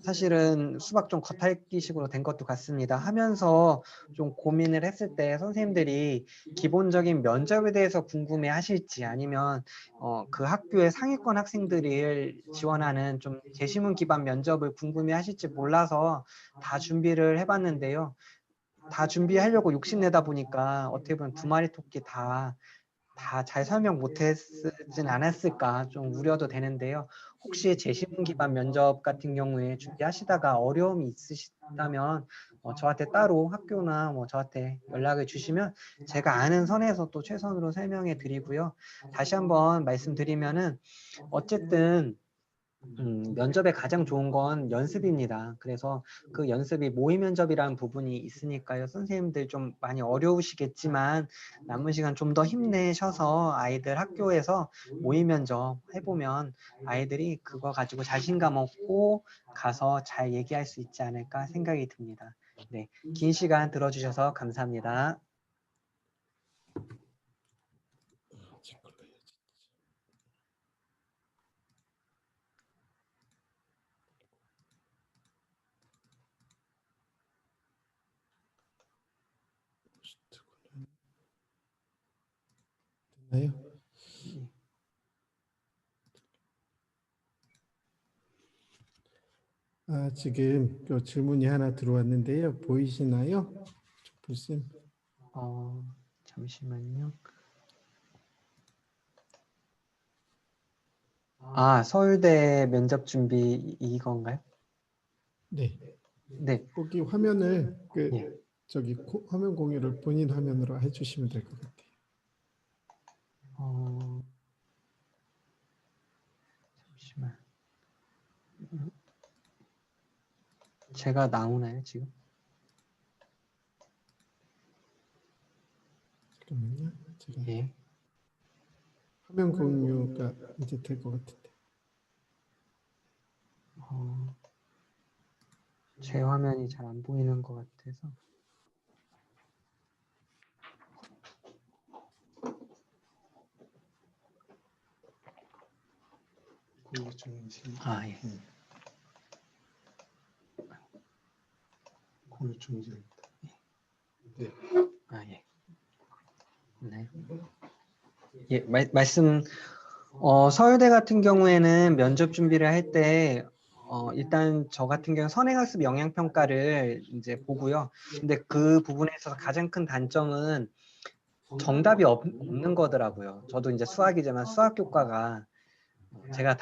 F: 사실은 수박 좀 겉핥기식으로 된 것도 같습니다. 하면서 좀 고민을 했을 때 선생님들이 기본적인 면접에 대해서 궁금해 하실지 아니면 그 학교의 상위권 학생들을 지원하는 좀 제시문 기반 면접을 궁금해 하실지 몰라서 다 준비를 해봤는데요. 다 준비하려고 욕심내다 보니까 어떻게 보면 두 마리 토끼 다 잘 설명 못했진 않았을까 좀 우려도 되는데요. 혹시 제시문 기반 면접 같은 경우에 준비하시다가 어려움이 있으시다면 저한테 따로 학교나 뭐 저한테 연락을 주시면 제가 아는 선에서 또 최선으로 설명해 드리고요. 다시 한번 말씀드리면은 어쨌든 면접에 가장 좋은 건 연습입니다. 그래서 그 연습이 모의 면접이라는 부분이 있으니까요. 선생님들 좀 많이 어려우시겠지만 남은 시간 좀 더 힘내셔서 아이들 학교에서 모의 면접 해보면 아이들이 그거 가지고 자신감 얻고 가서 잘 얘기할 수 있지 않을까 생각이 듭니다. 네, 긴 시간 들어주셔서 감사합니다.
C: 됐나요? 지금 또 질문이 하나 들어왔는데요. 보이시나요? 불쌤.
F: 잠시만요. 서울대 면접 준비 이건가요?
C: 네.
F: 네.
C: 거기 화면을
F: 예.
C: 화면 공유를 본인 화면으로 해주시면 될 것 같아요.
F: 잠시만. 제가 나오나요 지금?
C: 잠깐만요. 제가
F: 예.
C: 화면 공유가 이제 될 것 같은데.
F: 제 화면이 잘 안 보이는 것 같아서. 예.
C: 공유 중지입니다. 네.
F: 예. 네. 예, 말씀 서울대 같은 경우에는 면접 준비를 할 때 일단 저 같은 경우 선행학습 영향평가를 이제 보고요. 근데 그 부분에 있어서 가장 큰 단점은 정답이 없는 거더라고요. 저도 이제 수학이지만 수학 교과가 제가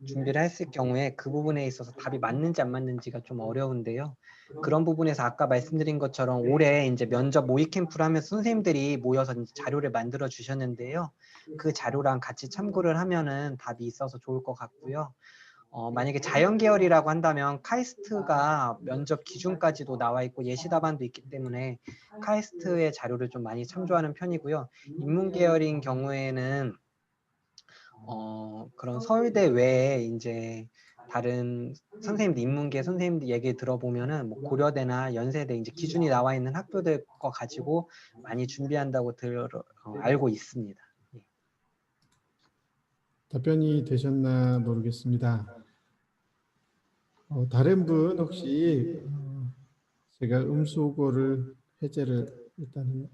F: 준비를 했을 경우에 그 부분에 있어서 답이 맞는지 안 맞는지가 좀 어려운데요. 그런 부분에서 아까 말씀드린 것처럼 올해 이제 면접 모의 캠프를 하면서 선생님들이 모여서 이제 자료를 만들어 주셨는데요. 그 자료랑 같이 참고를 하면은 답이 있어서 좋을 것 같고요. 만약에 자연 계열이라고 한다면 카이스트가 면접 기준까지도 나와 있고 예시 답안도 있기 때문에 카이스트의 자료를 좀 많이 참조하는 편이고요. 인문 계열인 경우에는 그런 서울대 외에 이제 다른 선생님들, 인문계 선생님들 얘기 들어보면은 뭐 고려대나 연세대 이제 기준이 나와 있는 학교들 거 가지고 많이 준비한다고 알고 있습니다. 예.
C: 답변이 되셨나 모르겠습니다. 다른 분 혹시 제가 음수고를 해제를 일단은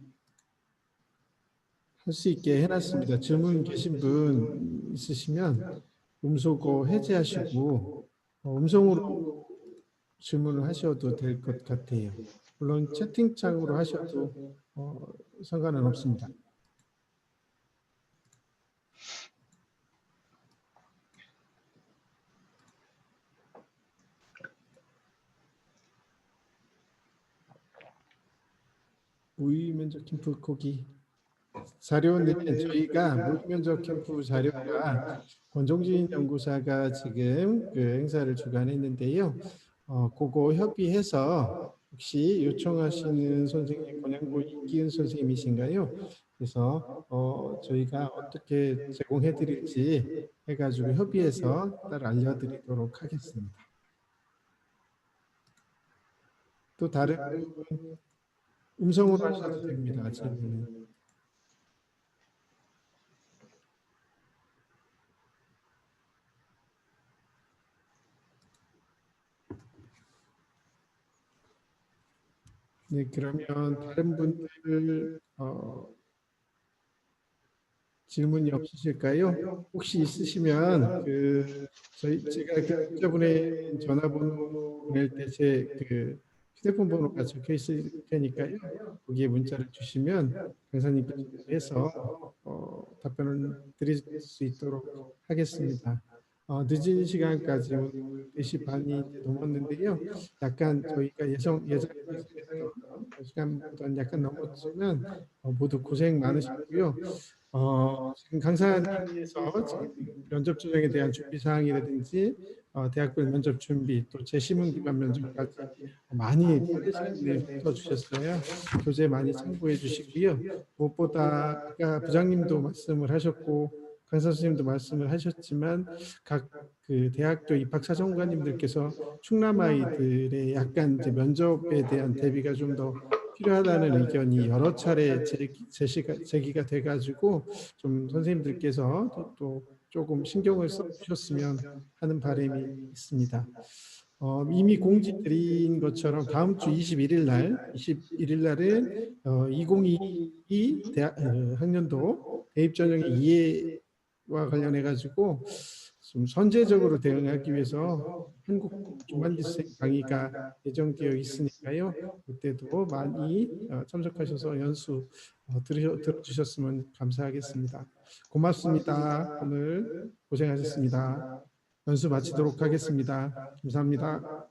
C: 할 수 있게 해놨습니다. 질문 계신 분 있으시면 음소거 해제하시고 음성으로 질문을 하셔도 될 것 같아요. 물론 채팅창으로 하셔도 상관은 없습니다. 모의면접 캠프 거기 자료는 저희가 모의면접 캠프 자료가 권종진 연구사가 지금 그 행사를 주관했는데요. 그거 협의해서 혹시 요청하시는 선생님 권양보 이기은 선생님이신가요? 그래서 저희가 어떻게 제공해 드릴지 해가지고 협의해서 따로 알려드리도록 하겠습니다. 또 다른 음성으로 하셔도 됩니다. 질문은. 네, 그러면 다른 분들 질문이 없으실까요? 혹시 있으시면 제가 저번에 전화번호 보낼 때 제 그 휴대폰 번호가 적혀 있을 테니까요. 거기에 문자를 주시면 강사님께서 해서 답변을 드릴 수 있도록 하겠습니다. 늦은 시간까지 오늘 4시 반이 넘었는데요. 약간 저희가 예정했던 시간보다는 약간 넘었지만 모두 고생 많으셨고요. 지금 강사님께서 지금 면접 조정에 대한 준비 사항이라든지 대학별 면접 준비 또 재시문 기반 면접까지 많이 시간을 써주셨어요. 교재 많이 참고해 주시고요. 무엇보다 아까 부장님도 말씀을 하셨고 강사 선생님도 말씀을 하셨지만 각 그 대학교 입학 사정관님들께서 충남 아이들의 약간 이제 면접에 대한 대비가 좀 더 필요하다는 의견이 여러 차례 제기가 돼가지고 좀 선생님들께서 또 조금 신경을 써주셨으면 하는 바람이 있습니다. 이미 공지 드린 것처럼 다음 주 21일 날은 2022 학년도 대입 전형의 이해와 관련해 가지고 좀 선제적으로 대응하기 위해서 한국 조만디스 강의가 예정되어 있으니까요. 그때도 많이 참석하셔서 연수 들어주셨으면 감사하겠습니다. 고맙습니다. 오늘 고생하셨습니다. 연수 마치도록 하겠습니다. 감사합니다.